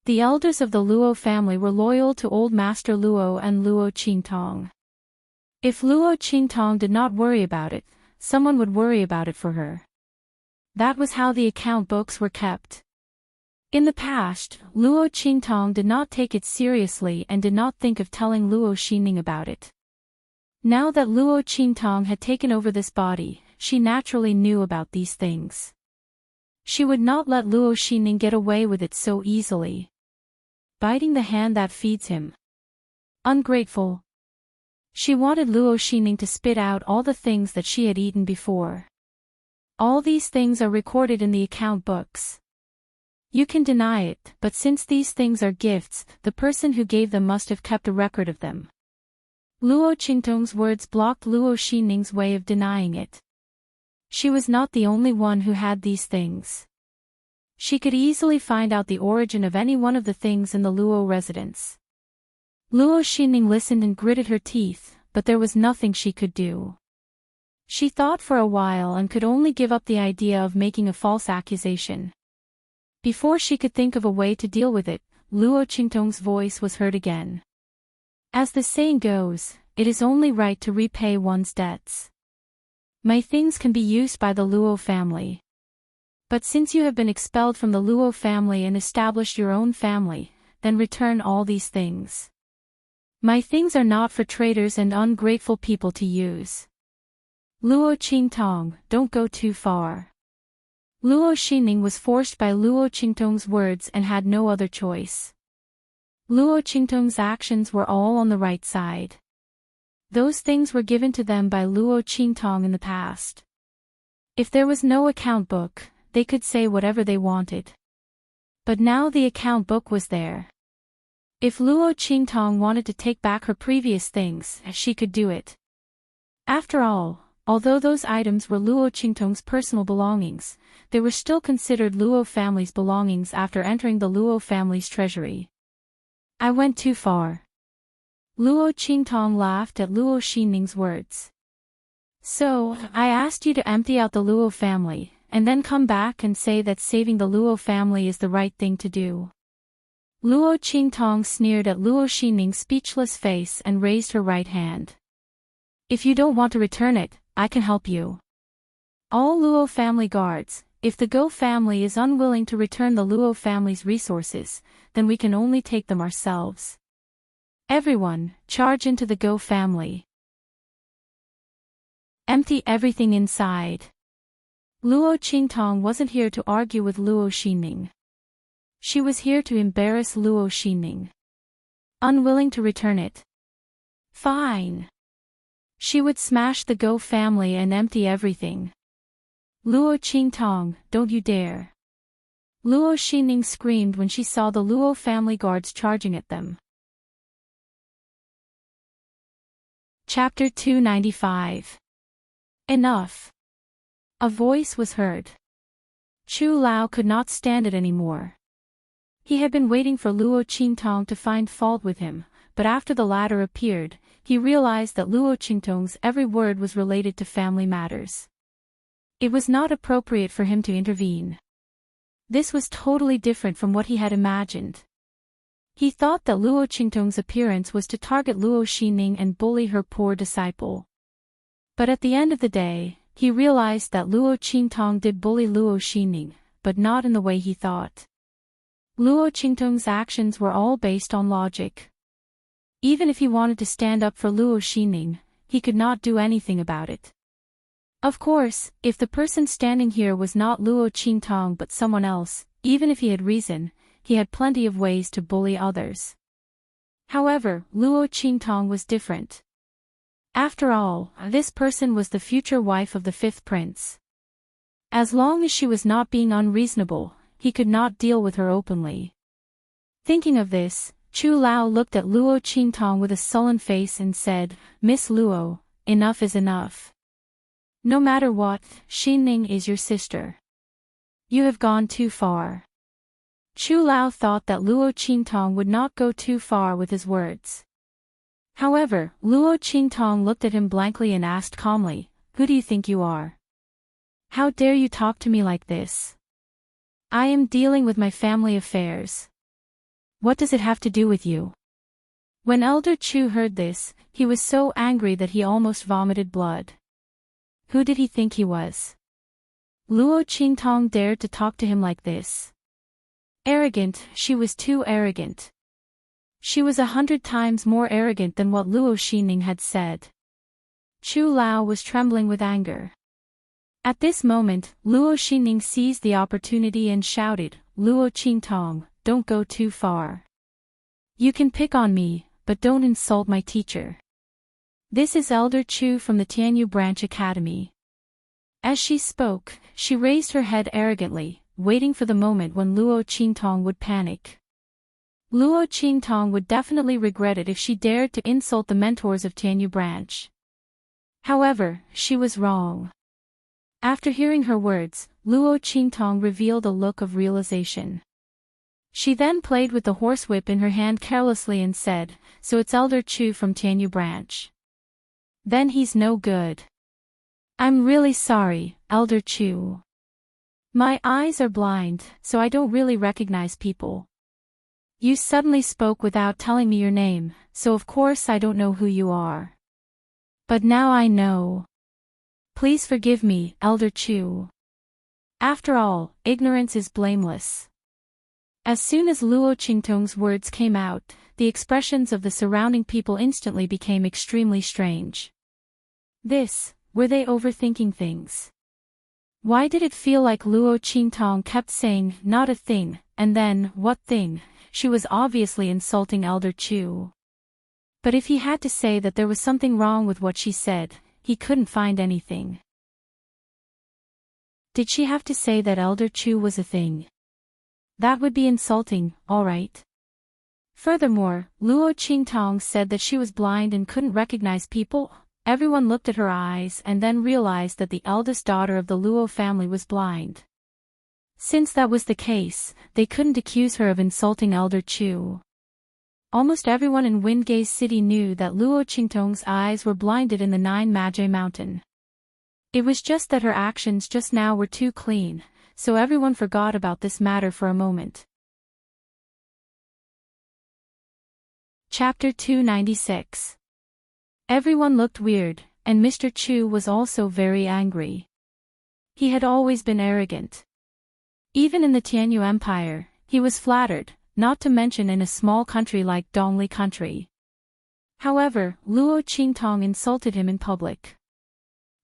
The elders of the Luo family were loyal to Old Master Luo and Luo Qingtong. If Luo Qingtong did not worry about it, someone would worry about it for her. That was how the account books were kept. In the past, Luo Qingtong did not take it seriously and did not think of telling Luo Xinning about it. Now that Luo Qingtong had taken over this body, she naturally knew about these things. She would not let Luo Xinning get away with it so easily. Biting the hand that feeds him. Ungrateful. She wanted Luo Xinning to spit out all the things that she had eaten before. All these things are recorded in the account books. You can deny it, but since these things are gifts, the person who gave them must have kept a record of them. Luo Qingtong's words blocked Luo Xinning's way of denying it. She was not the only one who had these things. She could easily find out the origin of any one of the things in the Luo residence. Luo Xinning listened and gritted her teeth, but there was nothing she could do. She thought for a while and could only give up the idea of making a false accusation. Before she could think of a way to deal with it, Luo Qingtong's voice was heard again. As the saying goes, it is only right to repay one's debts. My things can be used by the Luo family. But since you have been expelled from the Luo family and established your own family, then return all these things. My things are not for traitors and ungrateful people to use. Luo Qingtong, don't go too far. Luo Xinning was forced by Luo Qingtong's words and had no other choice. Luo Qingtong's actions were all on the right side. Those things were given to them by Luo Qingtong in the past. If there was no account book, they could say whatever they wanted. But now the account book was there. If Luo Qingtong wanted to take back her previous things, she could do it. After all, although those items were Luo Qingtong's personal belongings, they were still considered Luo family's belongings after entering the Luo family's treasury. I went too far. Luo Qingtong laughed at Luo Xining's words. So, I asked you to empty out the Luo family, and then come back and say that saving the Luo family is the right thing to do. Luo Qingtong sneered at Luo Xining's speechless face and raised her right hand. If you don't want to return it, I can help you. All Luo family guards, if the Go family is unwilling to return the Luo family's resources, then we can only take them ourselves. Everyone, charge into the Go family. Empty everything inside. Luo Qingtong wasn't here to argue with Luo Xining. She was here to embarrass Luo Xining. Unwilling to return it? Fine. She would smash the Go family and empty everything. Luo Qingtong, don't you dare. Luo Xining screamed when she saw the Luo family guards charging at them. Chapter 295. Enough. A voice was heard. Chu Lao could not stand it anymore. He had been waiting for Luo Qingtong to find fault with him, but after the latter appeared, he realized that Luo Qingtong's every word was related to family matters. It was not appropriate for him to intervene. This was totally different from what he had imagined. He thought that Luo Qingtong's appearance was to target Luo Xining and bully her poor disciple. But at the end of the day, he realized that Luo Qingtong did bully Luo Xining, but not in the way he thought. Luo Qingtong's actions were all based on logic. Even if he wanted to stand up for Luo Xining, he could not do anything about it. Of course, if the person standing here was not Luo Qingtong but someone else, even if he had reason, he had plenty of ways to bully others. However, Luo Qingtong was different. After all, this person was the future wife of the fifth prince. As long as she was not being unreasonable, he could not deal with her openly. Thinking of this, Chu Lao looked at Luo Qingtong with a sullen face and said, "Miss Luo, enough is enough. No matter what, Xining is your sister. You have gone too far." Chu Lao thought that Luo Qingtong would not go too far with his words. However, Luo Qingtong looked at him blankly and asked calmly, "Who do you think you are? How dare you talk to me like this? I am dealing with my family affairs. What does it have to do with you?" When Elder Chu heard this, he was so angry that he almost vomited blood. Who did he think he was? Luo Qingtong dared to talk to him like this. Arrogant, she was too arrogant. She was 100 times more arrogant than what Luo Xining had said. Chu Lao was trembling with anger. At this moment, Luo Xining seized the opportunity and shouted, "Luo Qingtong, don't go too far. You can pick on me, but don't insult my teacher. This is Elder Chu from the Tianyu Branch Academy." As she spoke, she raised her head arrogantly, waiting for the moment when Luo Qingtong would panic. Luo Qingtong would definitely regret it if she dared to insult the mentors of Tianyu Branch. However, she was wrong. After hearing her words, Luo Qingtong revealed a look of realization. She then played with the horsewhip in her hand carelessly and said, "So it's Elder Chu from Tianyu Branch. Then he's no good. I'm really sorry, Elder Chu. My eyes are blind, so I don't really recognize people. You suddenly spoke without telling me your name, so of course I don't know who you are. But now I know. Please forgive me, Elder Chu. After all, ignorance is blameless." As soon as Luo Qingtong's words came out, the expressions of the surrounding people instantly became extremely strange. Were they overthinking things? Why did it feel like Luo Qingtong kept saying, "Not a thing," and then, "What thing?" She was obviously insulting Elder Chu. But if he had to say that there was something wrong with what she said, he couldn't find anything. Did she have to say that Elder Chu was a thing? That would be insulting, all right. Furthermore, Luo Qingtong said that she was blind and couldn't recognize people. Everyone looked at her eyes and then realized that the eldest daughter of the Luo family was blind. Since that was the case, they couldn't accuse her of insulting Elder Chu. Almost everyone in Windgaze City knew that Luo Qingtong's eyes were blinded in the 9 Magi Mountain. It was just that her actions just now were too clean, so everyone forgot about this matter for a moment. Chapter 296. Everyone looked weird, and Mr. Chu was also very angry. He had always been arrogant. Even in the Tianyu Empire, he was flattered, not to mention in a small country like Dongli country. However, Luo Qingtong insulted him in public.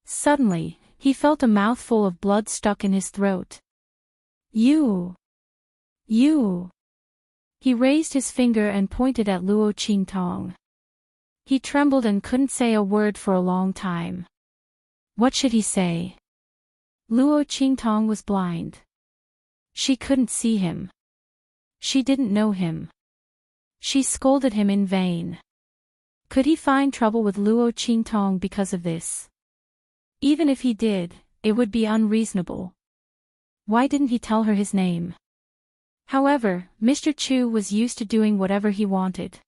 Suddenly, he felt a mouthful of blood stuck in his throat. You! He raised his finger and pointed at Luo Qingtong. He trembled and couldn't say a word for a long time. What should he say? Luo Qingtong was blind. She couldn't see him. She didn't know him. She scolded him in vain. Could he find trouble with Luo Qingtong because of this? Even if he did, it would be unreasonable. Why didn't he tell her his name? However, Mr. Chu was used to doing whatever he wanted.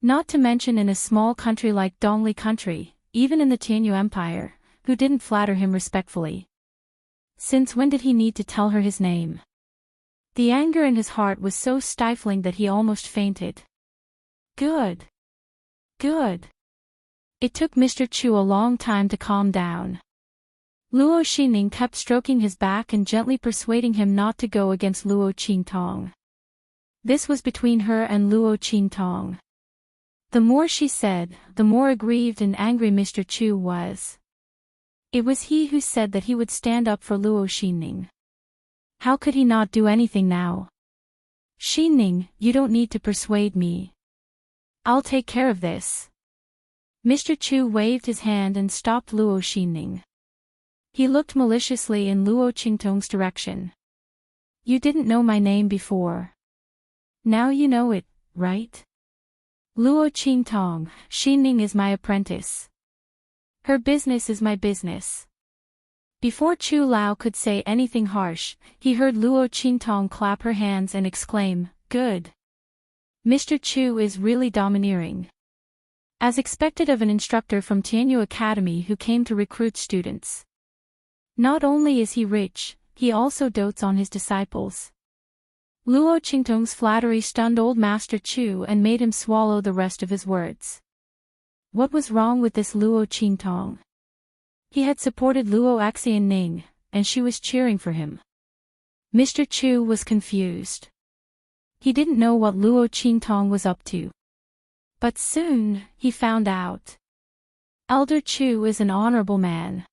Not to mention in a small country like Dongli country, even in the Tianyu Empire, who didn't flatter him respectfully. Since when did he need to tell her his name? The anger in his heart was so stifling that he almost fainted. Good. It took Mr. Chu a long time to calm down. Luo Xining kept stroking his back and gently persuading him not to go against Luo Qingtong. This was between her and Luo Qingtong. The more she said, the more aggrieved and angry Mr. Chu was. It was he who said that he would stand up for Luo Xining. How could he not do anything now? Xining, you don't need to persuade me. I'll take care of this. Mr. Chu waved his hand and stopped Luo Xining. He looked maliciously in Luo Qingtong's direction. You didn't know my name before. Now you know it, right? Luo Qingtong, Xining is my apprentice. Her business is my business. Before Chu Lao could say anything harsh, he heard Luo Qingtong clap her hands and exclaim, "Good. Mr. Chu is really domineering." As expected of an instructor from Tianyu Academy who came to recruit students. Not only is he rich, he also dotes on his disciples. Luo Qingtong's flattery stunned old Master Chu and made him swallow the rest of his words. What was wrong with this Luo Qingtong? He had supported Luo Xining, and she was cheering for him. Mr. Chu was confused. He didn't know what Luo Qingtong was up to. But soon, he found out. Elder Chu is an honorable man.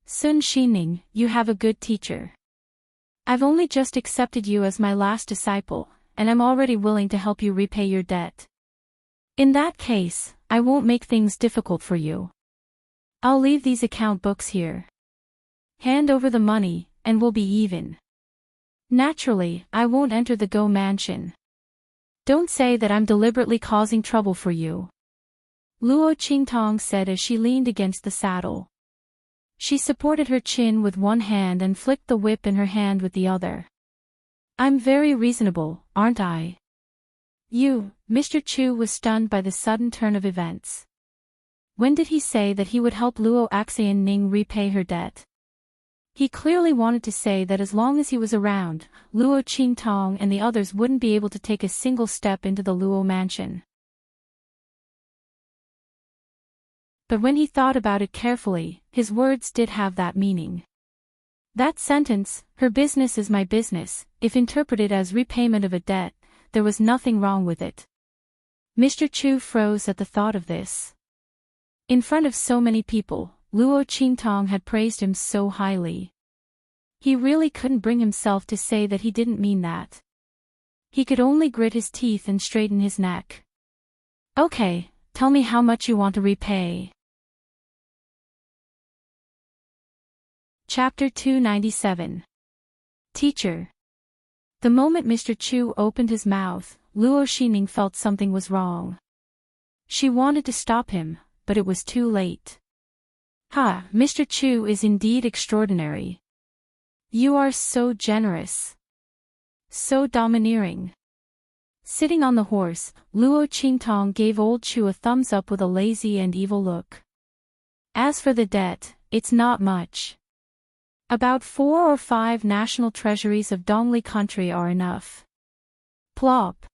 Sun Xining, you have a good teacher. I've only just accepted you as my last disciple, and I'm already willing to help you repay your debt. In that case, I won't make things difficult for you. I'll leave these account books here. Hand over the money, and we'll be even. Naturally, I won't enter the Go mansion. Don't say that I'm deliberately causing trouble for you. Luo Qingtong said as she leaned against the saddle. She supported her chin with one hand and flicked the whip in her hand with the other. I'm very reasonable, aren't I? Mr. Chu was stunned by the sudden turn of events. When did he say that he would help Luo Xining repay her debt? He clearly wanted to say that as long as he was around, Luo Qingtong and the others wouldn't be able to take a single step into the Luo mansion. But when he thought about it carefully, his words did have that meaning. That sentence, her business is my business, if interpreted as repayment of a debt, there was nothing wrong with it. Mr. Chu froze at the thought of this. In front of so many people, Luo Qingtong had praised him so highly. He really couldn't bring himself to say that he didn't mean that. He could only grit his teeth and straighten his neck. Okay, tell me how much you want to repay. Chapter 297. Teacher. The moment Mr. Chu opened his mouth, Luo Xingning felt something was wrong. She wanted to stop him, but it was too late. "Ha, Mr. Chu is indeed extraordinary. You are so generous. So domineering." Sitting on the horse, Luo Qingtong gave old Chu a thumbs up with a lazy and evil look. "As for the debt, it's not much. About 4 or 5 national treasuries of Dongli country are enough." Plop.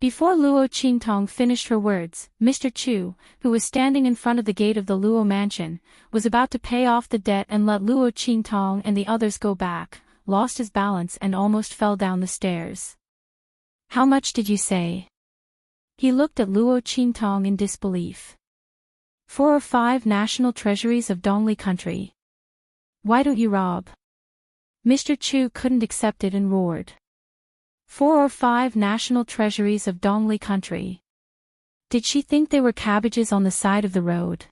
Before Luo Qingtong finished her words, Mr. Chu, who was standing in front of the gate of the Luo mansion, was about to pay off the debt and let Luo Qingtong and the others go back, lost his balance and almost fell down the stairs. "How much did you say?" He looked at Luo Qingtong in disbelief. 4 or 5 national treasuries of Dongli country. Why don't you rob? Mr. Chu couldn't accept it and roared. 4 or 5 national treasuries of Dongli country. Did she think they were cabbages on the side of the road?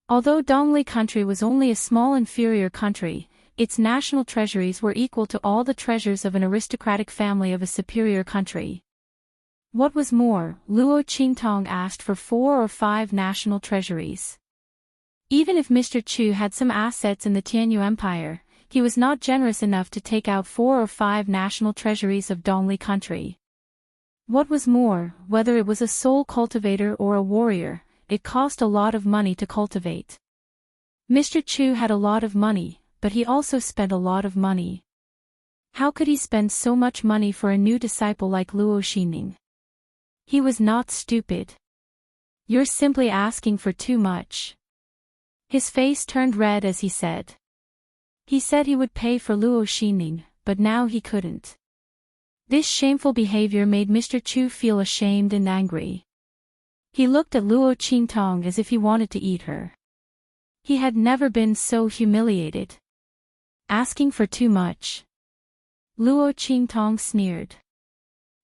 Although Dongli country was only a small inferior country, its national treasuries were equal to all the treasures of an aristocratic family of a superior country. What was more, Luo Qingtong asked for 4 or 5 national treasuries. Even if Mr. Chu had some assets in the Tianyu Empire, he was not generous enough to take out 4 or 5 national treasuries of Dongli country. What was more, whether it was a soul cultivator or a warrior, it cost a lot of money to cultivate. Mr. Chu had a lot of money, but he also spent a lot of money. How could he spend so much money for a new disciple like Luo Xingning? He was not stupid. "You're simply asking for too much." His face turned red as he said. He said he would pay for Luo Xingning, but now he couldn't. This shameful behavior made Mr. Chu feel ashamed and angry. He looked at Luo Qingtong as if he wanted to eat her. He had never been so humiliated. Asking for too much. Luo Qingtong sneered.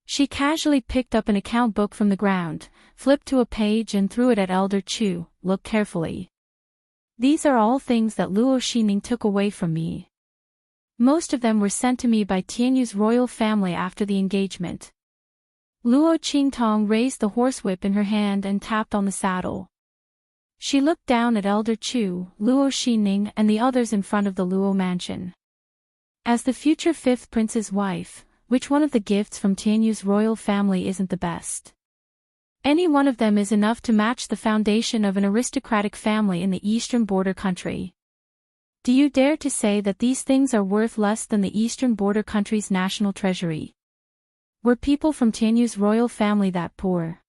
She casually picked up an account book from the ground, flipped to a page and threw it at Elder Chu. "Look carefully. These are all things that Luo Xingning took away from me. Most of them were sent to me by Tianyu's royal family after the engagement." Luo Qingtong raised the horsewhip in her hand and tapped on the saddle. She looked down at Elder Chu, Luo Xingning and the others in front of the Luo mansion. "As the future 5th prince's wife, which one of the gifts from Tianyu's royal family isn't the best? Any one of them is enough to match the foundation of an aristocratic family in the eastern border country. Do you dare to say that these things are worth less than the eastern border country's national treasury? Were people from Tianyu's royal family that poor?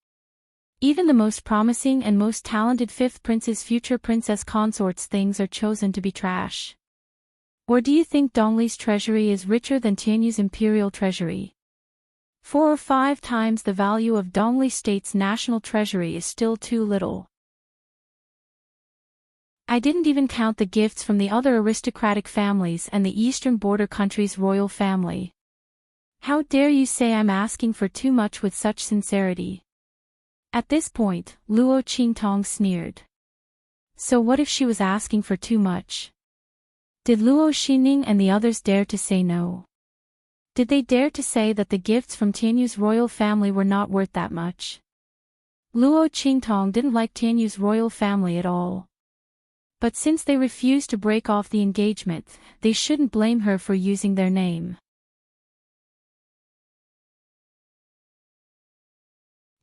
Even the most promising and most talented 5th prince's future princess consorts' things are chosen to be trash. Or do you think Dongli's treasury is richer than Tianyu's imperial treasury? 4 or 5 times the value of Dongli State's national treasury is still too little. I didn't even count the gifts from the other aristocratic families and the eastern border country's royal family. How dare you say I'm asking for too much with such sincerity?" At this point, Luo Qingtong sneered. So what if she was asking for too much? Did Luo Xingning and the others dare to say no? Did they dare to say that the gifts from Tianyu's royal family were not worth that much? Luo Qingtong didn't like Tianyu's royal family at all. But since they refused to break off the engagement, they shouldn't blame her for using their name.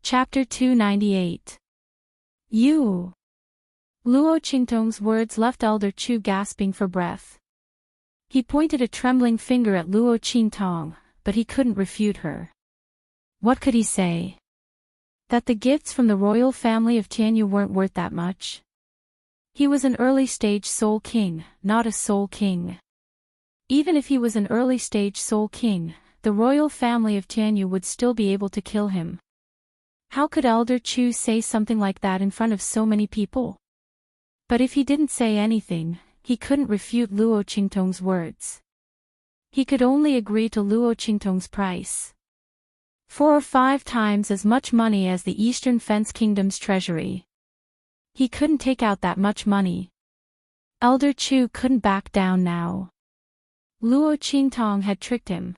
Chapter 298. You. Luo Qingtong's words left Elder Chu gasping for breath. He pointed a trembling finger at Luo Qingtong, but he couldn't refute her. What could he say? That the gifts from the royal family of Tianyu weren't worth that much? He was an early-stage soul king, not a soul king. Even if he was an early-stage soul king, the royal family of Tianyu would still be able to kill him. How could Elder Chu say something like that in front of so many people? But if he didn't say anything, he couldn't refute Luo Qingtong's words. He could only agree to Luo Qingtong's price. 4 or 5 times as much money as the Eastern Fence Kingdom's treasury. He couldn't take out that much money. Elder Chu couldn't back down now. Luo Qingtong had tricked him.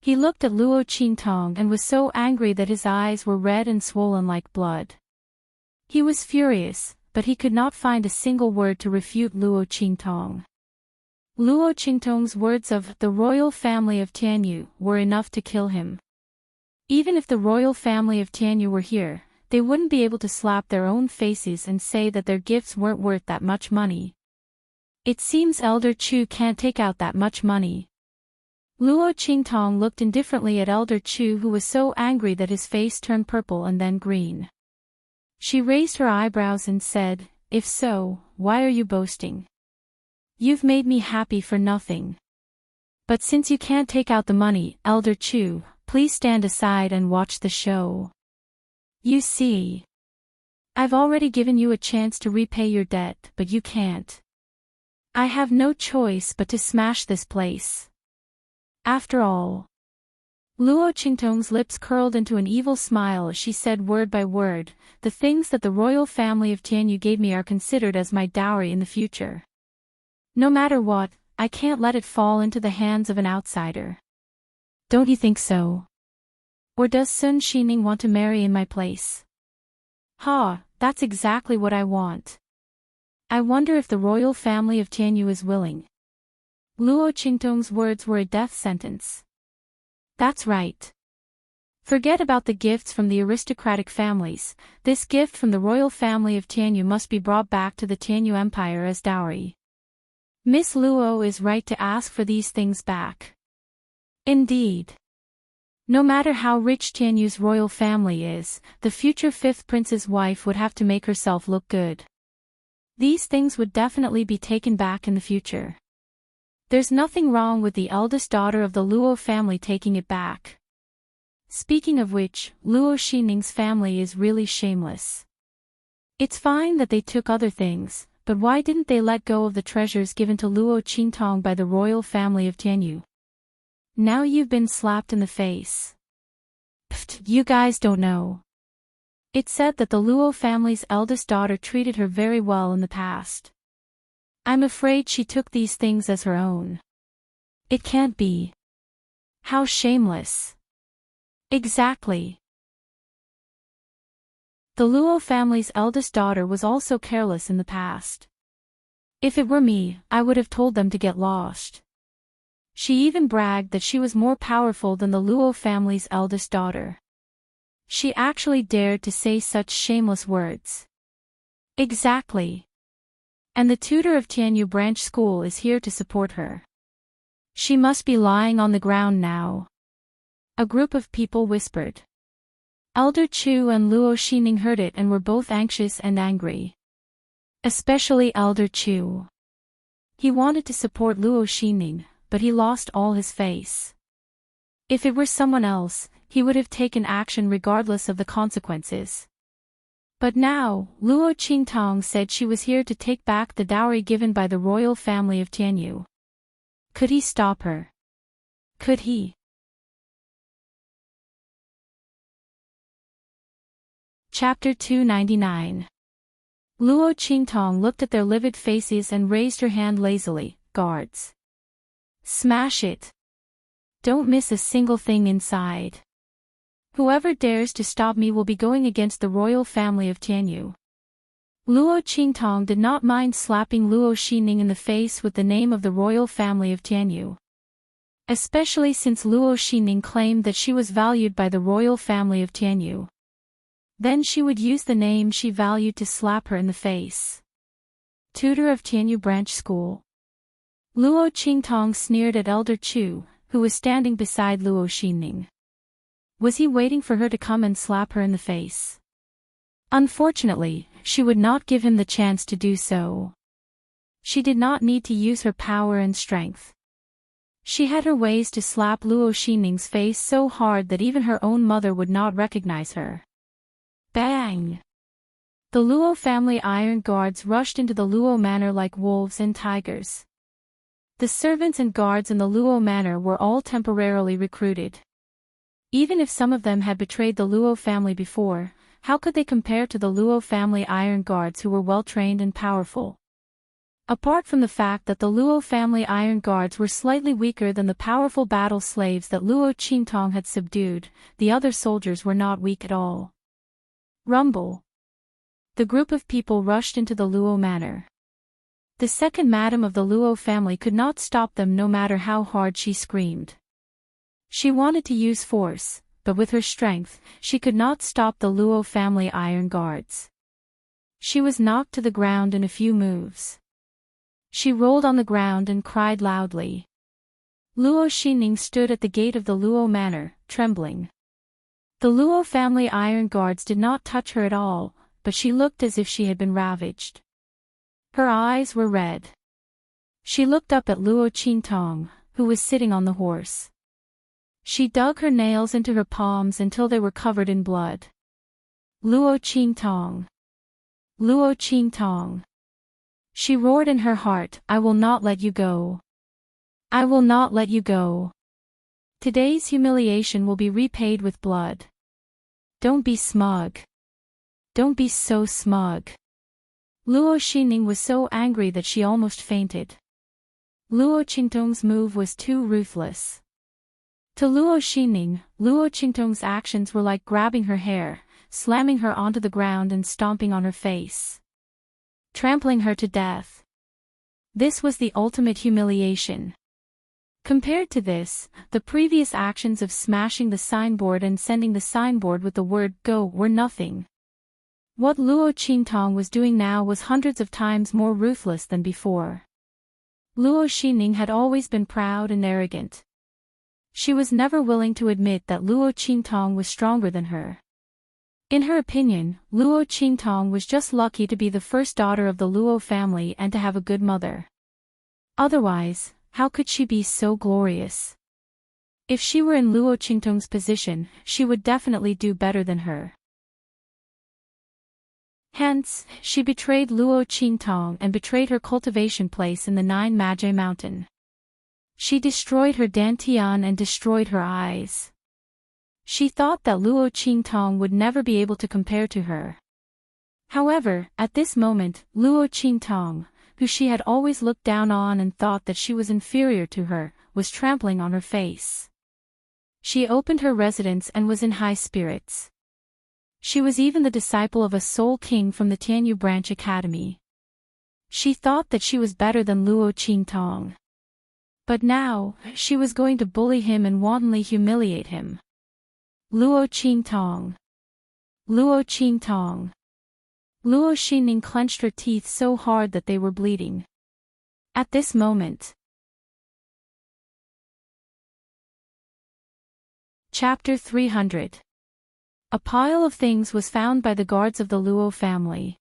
He looked at Luo Qingtong and was so angry that his eyes were red and swollen like blood. He was furious, but he could not find a single word to refute Luo Qingtong. Luo Qingtong's words of the royal family of Tianyu were enough to kill him. Even if the royal family of Tianyu were here, they wouldn't be able to slap their own faces and say that their gifts weren't worth that much money. It seems Elder Chu can't take out that much money. Luo Qingtong looked indifferently at Elder Chu, who was so angry that his face turned purple and then green. She raised her eyebrows and said, "If so, why are you boasting? You've made me happy for nothing. But since you can't take out the money, Elder Chu, please stand aside and watch the show. You see, I've already given you a chance to repay your debt, but you can't. I have no choice but to smash this place. After all." Luo Qingtong's lips curled into an evil smile as she said word by word, "The things that the royal family of Tianyu gave me are considered as my dowry in the future. No matter what, I can't let it fall into the hands of an outsider. Don't you think so? Or does Sun Xining want to marry in my place? Ha, that's exactly what I want. I wonder if the royal family of Tianyu is willing." Luo Qingtong's words were a death sentence. That's right. Forget about the gifts from the aristocratic families. This gift from the royal family of Tianyu must be brought back to the Tianyu Empire as dowry. Miss Luo is right to ask for these things back. Indeed. No matter how rich Tianyu's royal family is, the future fifth prince's wife would have to make herself look good. These things would definitely be taken back in the future. There's nothing wrong with the eldest daughter of the Luo family taking it back. Speaking of which, Luo Xining's family is really shameless. It's fine that they took other things, but why didn't they let go of the treasures given to Luo Qingtong by the royal family of Tianyu? Now you've been slapped in the face. Pfft, you guys don't know. It's said that the Luo family's eldest daughter treated her very well in the past. I'm afraid she took these things as her own. It can't be. How shameless. Exactly. The Luo family's eldest daughter was also careless in the past. If it were me, I would have told them to get lost. She even bragged that she was more powerful than the Luo family's eldest daughter. She actually dared to say such shameless words. Exactly. And the tutor of Tianyu Branch School is here to support her. She must be lying on the ground now. A group of people whispered. Elder Chu and Luo Xining heard it and were both anxious and angry. Especially Elder Chu. He wanted to support Luo Xining, but he lost all his face. If it were someone else, he would have taken action regardless of the consequences. But now, Luo Qingtong said she was here to take back the dowry given by the royal family of Tianyu. Could he stop her? Could he? Chapter 299. Luo Qingtong looked at their livid faces and raised her hand lazily. Guards. Smash it. Don't miss a single thing inside. Whoever dares to stop me will be going against the royal family of Tianyu. Luo Qingtong did not mind slapping Luo Xining in the face with the name of the royal family of Tianyu. Especially since Luo Xining claimed that she was valued by the royal family of Tianyu. Then she would use the name she valued to slap her in the face. Tutor of Tianyu Branch School. Luo Qingtong sneered at Elder Chu, who was standing beside Luo Xining. Was he waiting for her to come and slap her in the face? Unfortunately, she would not give him the chance to do so. She did not need to use her power and strength. She had her ways to slap Luo Xining's face so hard that even her own mother would not recognize her. Bang! The Luo family iron guards rushed into the Luo manor like wolves and tigers. The servants and guards in the Luo manor were all temporarily recruited. Even if some of them had betrayed the Luo family before, how could they compare to the Luo family iron guards who were well-trained and powerful? Apart from the fact that the Luo family iron guards were slightly weaker than the powerful battle slaves that Luo Qingtong had subdued, the other soldiers were not weak at all. Rumble. The group of people rushed into the Luo manor. The second madam of the Luo family could not stop them no matter how hard she screamed. She wanted to use force, but with her strength, she could not stop the Luo family iron guards. She was knocked to the ground in a few moves. She rolled on the ground and cried loudly. Luo Xining stood at the gate of the Luo manor, trembling. The Luo family iron guards did not touch her at all, but she looked as if she had been ravaged. Her eyes were red. She looked up at Luo Qingtong, who was sitting on the horse. She dug her nails into her palms until they were covered in blood. Luo Qingtong. Luo Qingtong. She roared in her heart, I will not let you go. I will not let you go. Today's humiliation will be repaid with blood. Don't be smug. Don't be so smug. Luo Xining was so angry that she almost fainted. Luo Qingtong's move was too ruthless. To Luo Xining, Luo Qingtong's actions were like grabbing her hair, slamming her onto the ground and stomping on her face. Trampling her to death. This was the ultimate humiliation. Compared to this, the previous actions of smashing the signboard and sending the signboard with the word "Go" were nothing. What Luo Qingtong was doing now was hundreds of times more ruthless than before. Luo Xining had always been proud and arrogant. She was never willing to admit that Luo Qingtong was stronger than her. In her opinion, Luo Qingtong was just lucky to be the first daughter of the Luo family and to have a good mother. Otherwise, how could she be so glorious? If she were in Luo Qingtong's position, she would definitely do better than her. Hence, she betrayed Luo Qingtong and betrayed her cultivation place in the Nine Magi Mountain. She destroyed her dantian and destroyed her eyes. She thought that Luo Qingtong would never be able to compare to her. However, at this moment, Luo Qingtong, who she had always looked down on and thought that she was inferior to her, was trampling on her face. She opened her residence and was in high spirits. She was even the disciple of a soul king from the Tianyu Branch Academy. She thought that she was better than Luo Qingtong. But now, she was going to bully him and wantonly humiliate him. Luo Qingtong. Luo Qingtong. Luo Xining clenched her teeth so hard that they were bleeding. At this moment. Chapter 300. A pile of things was found by the guards of the Luo family.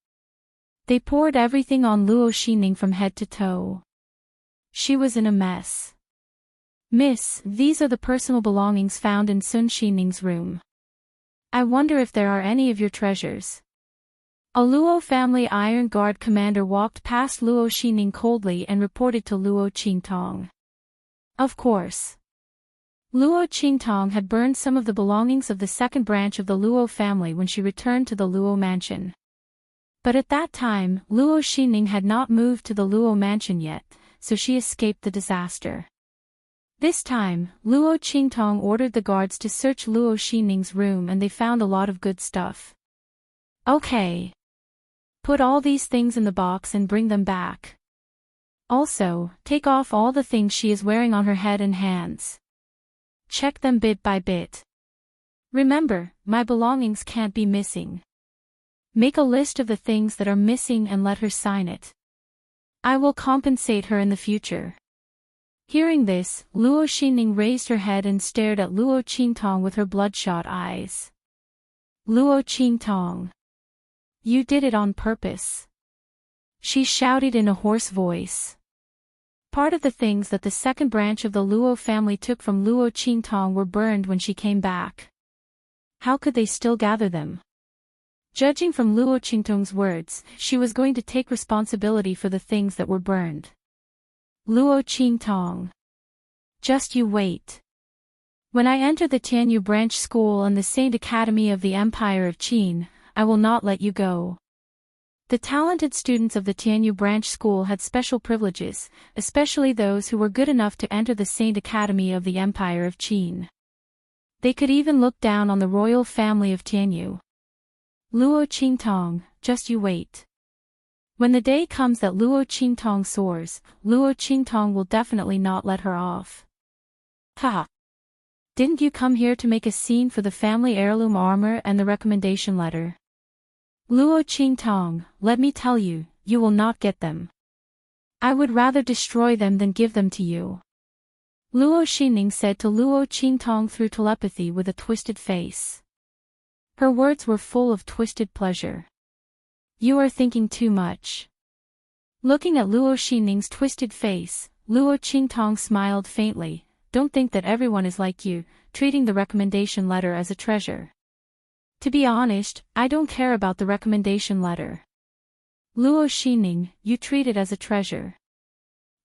They poured everything on Luo Xining from head to toe. She was in a mess. Miss, these are the personal belongings found in Sun Xining's room. I wonder if there are any of your treasures. A Luo family iron guard commander walked past Luo Xining coldly and reported to Luo Qingtong. Of course. Luo Qingtong had burned some of the belongings of the second branch of the Luo family when she returned to the Luo mansion. But at that time, Luo Xining had not moved to the Luo mansion yet, so she escaped the disaster. This time, Luo Qingtong ordered the guards to search Luo Xining's room and they found a lot of good stuff. Okay. Put all these things in the box and bring them back. Also, take off all the things she is wearing on her head and hands. Check them bit by bit. Remember, my belongings can't be missing. Make a list of the things that are missing and let her sign it. I will compensate her in the future. Hearing this, Luo Xining raised her head and stared at Luo Qingtong with her bloodshot eyes. Luo Qingtong. You did it on purpose. She shouted in a hoarse voice. Part of the things that the second branch of the Luo family took from Luo Qingtong were burned when she came back. How could they still gather them? Judging from Luo Qingtong's words, she was going to take responsibility for the things that were burned. Luo Qingtong. Just you wait. When I enter the Tianyu Branch School and the Saint Academy of the Empire of Qin, I will not let you go. The talented students of the Tianyu branch school had special privileges, especially those who were good enough to enter the Saint Academy of the Empire of Qin. They could even look down on the royal family of Tianyu. Luo Qingtong, just you wait. When the day comes that Luo Qingtong soars, Luo Qingtong will definitely not let her off. Haha. Didn't you come here to make a scene for the family heirloom armor and the recommendation letter? Luo Qingtong, let me tell you, you will not get them. I would rather destroy them than give them to you. Luo Xinning said to Luo Qingtong through telepathy with a twisted face. Her words were full of twisted pleasure. You are thinking too much. Looking at Luo Xinning's twisted face, Luo Qingtong smiled faintly. Don't think that everyone is like you, treating the recommendation letter as a treasure. To be honest, I don't care about the recommendation letter. Luo Xinning, you treat it as a treasure.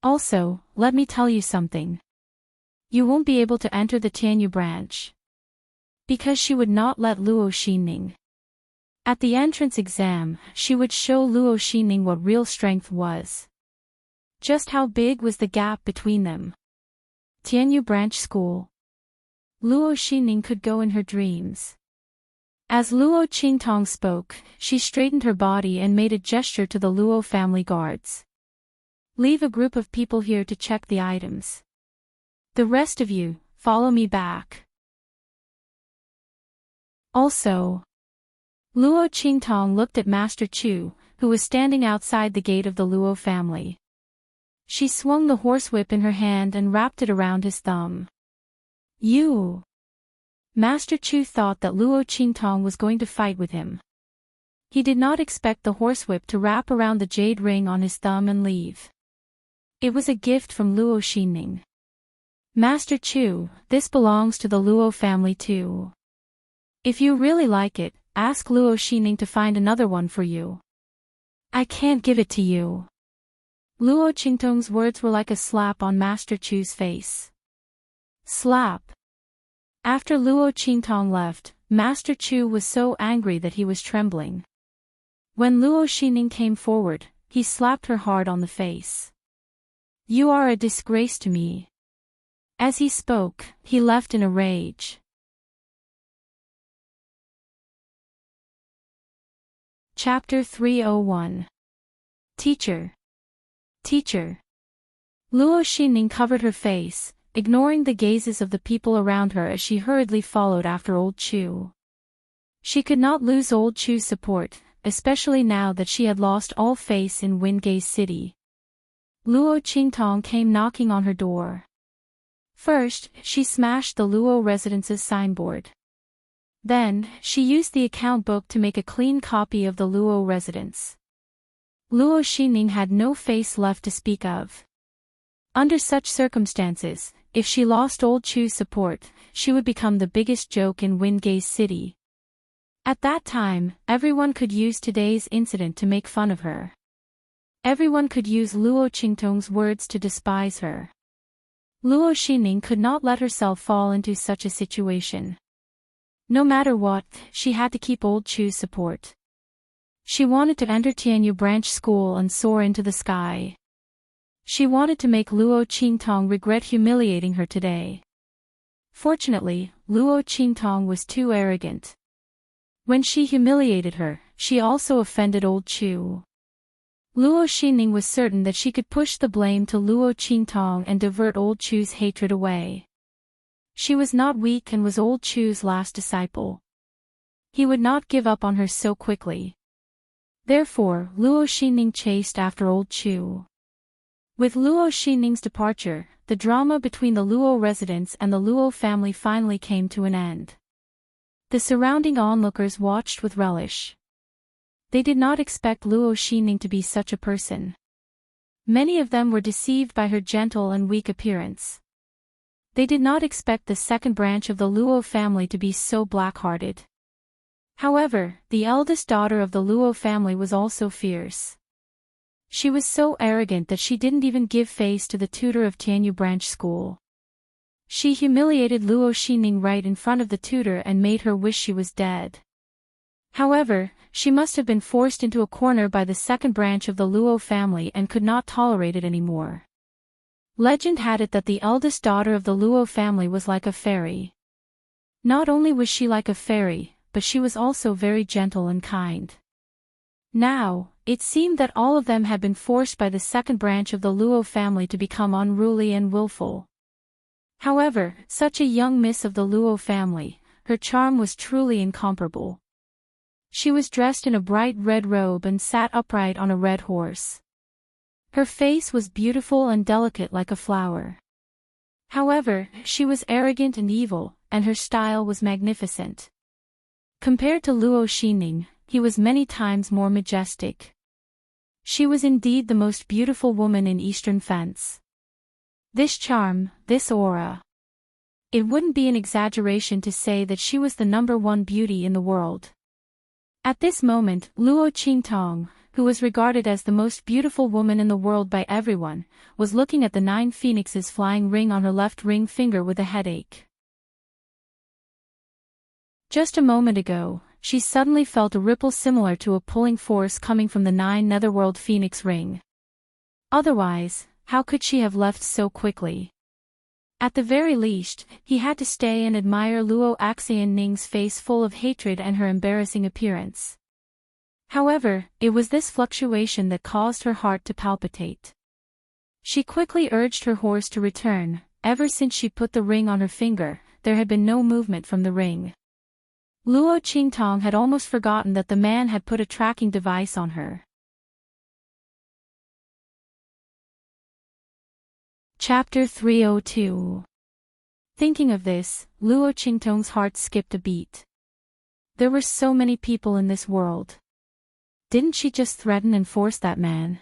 Also, let me tell you something. You won't be able to enter the Tianyu branch. Because she would not let Luo Xinning. At the entrance exam, she would show Luo Xinning what real strength was. Just how big was the gap between them. Tianyu branch school. Luo Xinning could go in her dreams. As Luo Qingtong spoke, she straightened her body and made a gesture to the Luo family guards. Leave a group of people here to check the items. The rest of you, follow me back. Also, Luo Qingtong looked at Master Chu, who was standing outside the gate of the Luo family. She swung the horsewhip in her hand and wrapped it around his thumb. You! Master Chu thought that Luo Qingtong was going to fight with him. He did not expect the horsewhip to wrap around the jade ring on his thumb and leave. It was a gift from Luo Xinning. Master Chu, this belongs to the Luo family too. If you really like it, ask Luo Xinning to find another one for you. I can't give it to you. Luo Qingtong's words were like a slap on Master Chu's face. Slap. After Luo Qingtong left, Master Chu was so angry that he was trembling. When Luo Xinning came forward, he slapped her hard on the face. You are a disgrace to me. As he spoke, he left in a rage. Chapter 301. Teacher. Teacher. Luo Xinning covered her face, ignoring the gazes of the people around her as she hurriedly followed after old Chu. She could not lose old Chu's support, especially now that she had lost all faith in Windgaze City. Luo Qingtong came knocking on her door. First, she smashed the Luo residence's signboard. Then, she used the account book to make a clean copy of the Luo residence. Luo Xinning had no face left to speak of. Under such circumstances, if she lost old Chu's support, she would become the biggest joke in Windgaze City. At that time, everyone could use today's incident to make fun of her. Everyone could use Luo Qingtong's words to despise her. Luo Xinning could not let herself fall into such a situation. No matter what, she had to keep old Chu's support. She wanted to enter Tianyu branch school and soar into the sky. She wanted to make Luo Qingtong regret humiliating her today. Fortunately, Luo Qingtong was too arrogant. When she humiliated her, she also offended old Chu. Luo Xinning was certain that she could push the blame to Luo Qingtong and divert old Chu's hatred away. She was not weak and was old Chu's last disciple. He would not give up on her so quickly. Therefore, Luo Xinning chased after old Chu. With Luo Xinning's departure, the drama between the Luo residents and the Luo family finally came to an end. The surrounding onlookers watched with relish. They did not expect Luo Xinning to be such a person. Many of them were deceived by her gentle and weak appearance. They did not expect the second branch of the Luo family to be so black-hearted. However, the eldest daughter of the Luo family was also fierce. She was so arrogant that she didn't even give face to the tutor of Tianyu branch school. She humiliated Luo Xinning right in front of the tutor and made her wish she was dead. However, she must have been forced into a corner by the second branch of the Luo family and could not tolerate it anymore. Legend had it that the eldest daughter of the Luo family was like a fairy. Not only was she like a fairy, but she was also very gentle and kind. Now, it seemed that all of them had been forced by the second branch of the Luo family to become unruly and willful. However, such a young miss of the Luo family, her charm was truly incomparable. She was dressed in a bright red robe and sat upright on a red horse. Her face was beautiful and delicate like a flower. However, she was arrogant and evil, and her style was magnificent. Compared to Luo Xining, he was many times more majestic. She was indeed the most beautiful woman in Eastern Fence. This charm, this aura. It wouldn't be an exaggeration to say that she was the #1 beauty in the world. At this moment, Luo Qingtong, who was regarded as the most beautiful woman in the world by everyone, was looking at the 9 phoenixes flying ring on her left ring finger with a headache. Just a moment ago, she suddenly felt a ripple similar to a pulling force coming from the 9 netherworld phoenix ring. Otherwise, how could she have left so quickly? At the very least, he had to stay and admire Luo Xianing's face full of hatred and her embarrassing appearance. However, it was this fluctuation that caused her heart to palpitate. She quickly urged her horse to return. Ever since she put the ring on her finger, there had been no movement from the ring. Luo Qingtong had almost forgotten that the man had put a tracking device on her. Chapter 302. Thinking of this, Luo Qingtong's heart skipped a beat. There were so many people in this world. Didn't she just threaten and force that man?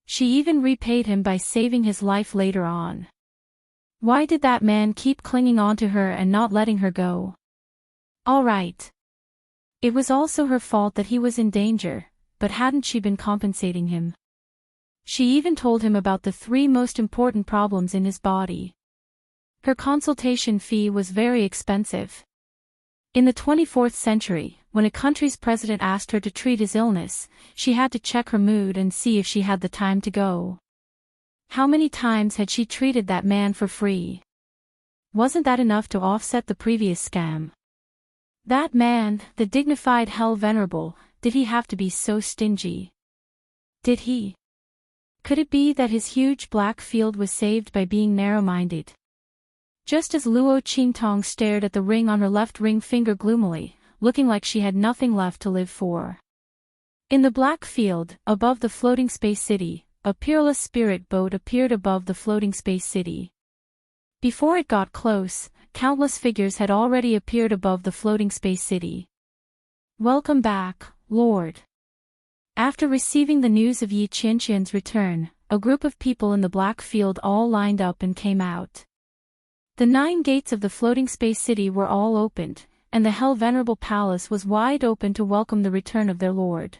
She even repaid him by saving his life later on. Why did that man keep clinging on to her and not letting her go? All right. It was also her fault that he was in danger, but hadn't she been compensating him? She even told him about the 3 most important problems in his body. Her consultation fee was very expensive. In the 24th century, when a country's president asked her to treat his illness, she had to check her mood and see if she had the time to go. How many times had she treated that man for free? Wasn't that enough to offset the previous scam? That man, the dignified Hell Venerable, did he have to be so stingy? Did he? Could it be that his huge black field was saved by being narrow-minded? Just as Luo Qingtong stared at the ring on her left ring finger gloomily, looking like she had nothing left to live for. In the black field, above the floating space city, a peerless spirit boat appeared above the floating space city. Before it got close, countless figures had already appeared above the floating space city. Welcome back, Lord. After receiving the news of Yi Qianqian's return, a group of people in the black field all lined up and came out. The 9 gates of the floating space city were all opened, and the Hell Venerable Palace was wide open to welcome the return of their lord.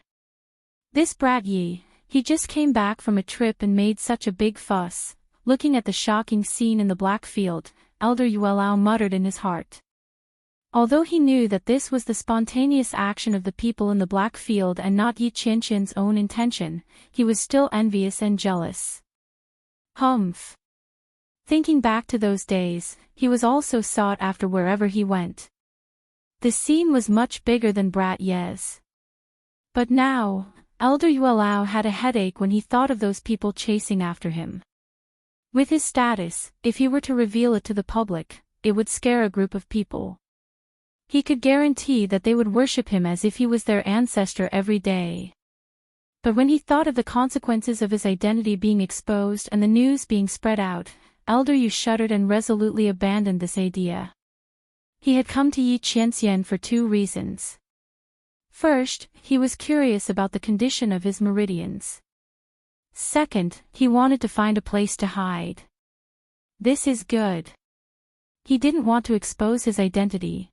This brat Yi, he just came back from a trip and made such a big fuss. Looking at the shocking scene in the black field, Elder Yuelao muttered in his heart. Although he knew that this was the spontaneous action of the people in the black field and not Yi Qianqian's own intention, he was still envious and jealous. Humph. Thinking back to those days, he was also sought after wherever he went. The scene was much bigger than Brat Ye's. But now, Elder Yuelao had a headache when he thought of those people chasing after him. With his status, if he were to reveal it to the public, it would scare a group of people. He could guarantee that they would worship him as if he was their ancestor every day. But when he thought of the consequences of his identity being exposed and the news being spread out, Elder Yu shuddered and resolutely abandoned this idea. He had come to Yi Qianxian for 2 reasons. First, he was curious about the condition of his meridians. Second, he wanted to find a place to hide. This is good. He didn't want to expose his identity.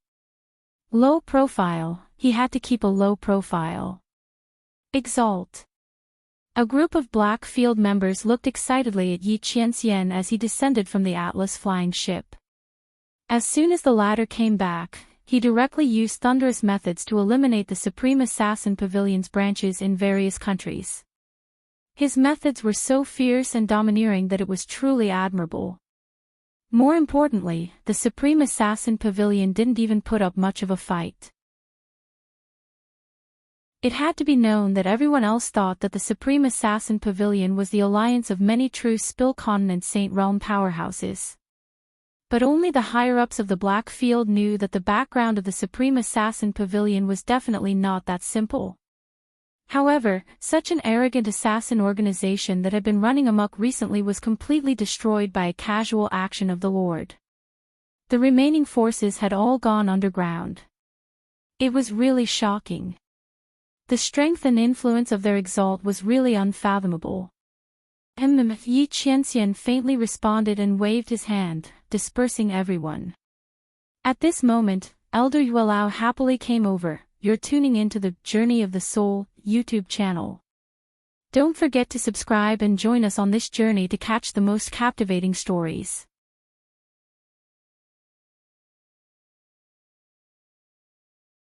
Low profile, he had to keep a low profile. Exalt. A group of Black Field members looked excitedly at Yi Qianxian as he descended from the Atlas flying ship. As soon as the latter came back, he directly used thunderous methods to eliminate the Supreme Assassin Pavilion's branches in various countries. His methods were so fierce and domineering that it was truly admirable. More importantly, the Supreme Assassin Pavilion didn't even put up much of a fight. It had to be known that everyone else thought that the Supreme Assassin Pavilion was the alliance of many true Spill-Continent Saint Realm powerhouses. But only the higher-ups of the Black Field knew that the background of the Supreme Assassin Pavilion was definitely not that simple. However, such an arrogant assassin organization that had been running amok recently was completely destroyed by a casual action of the Lord. The remaining forces had all gone underground. It was really shocking. The strength and influence of their exalt was really unfathomable. Yi Qianxian faintly responded and waved his hand, dispersing everyone. At this moment, Elder Yuelao happily came over. You're tuning into the Journey of the Soul YouTube channel. Don't forget to subscribe and join us on this journey to catch the most captivating stories.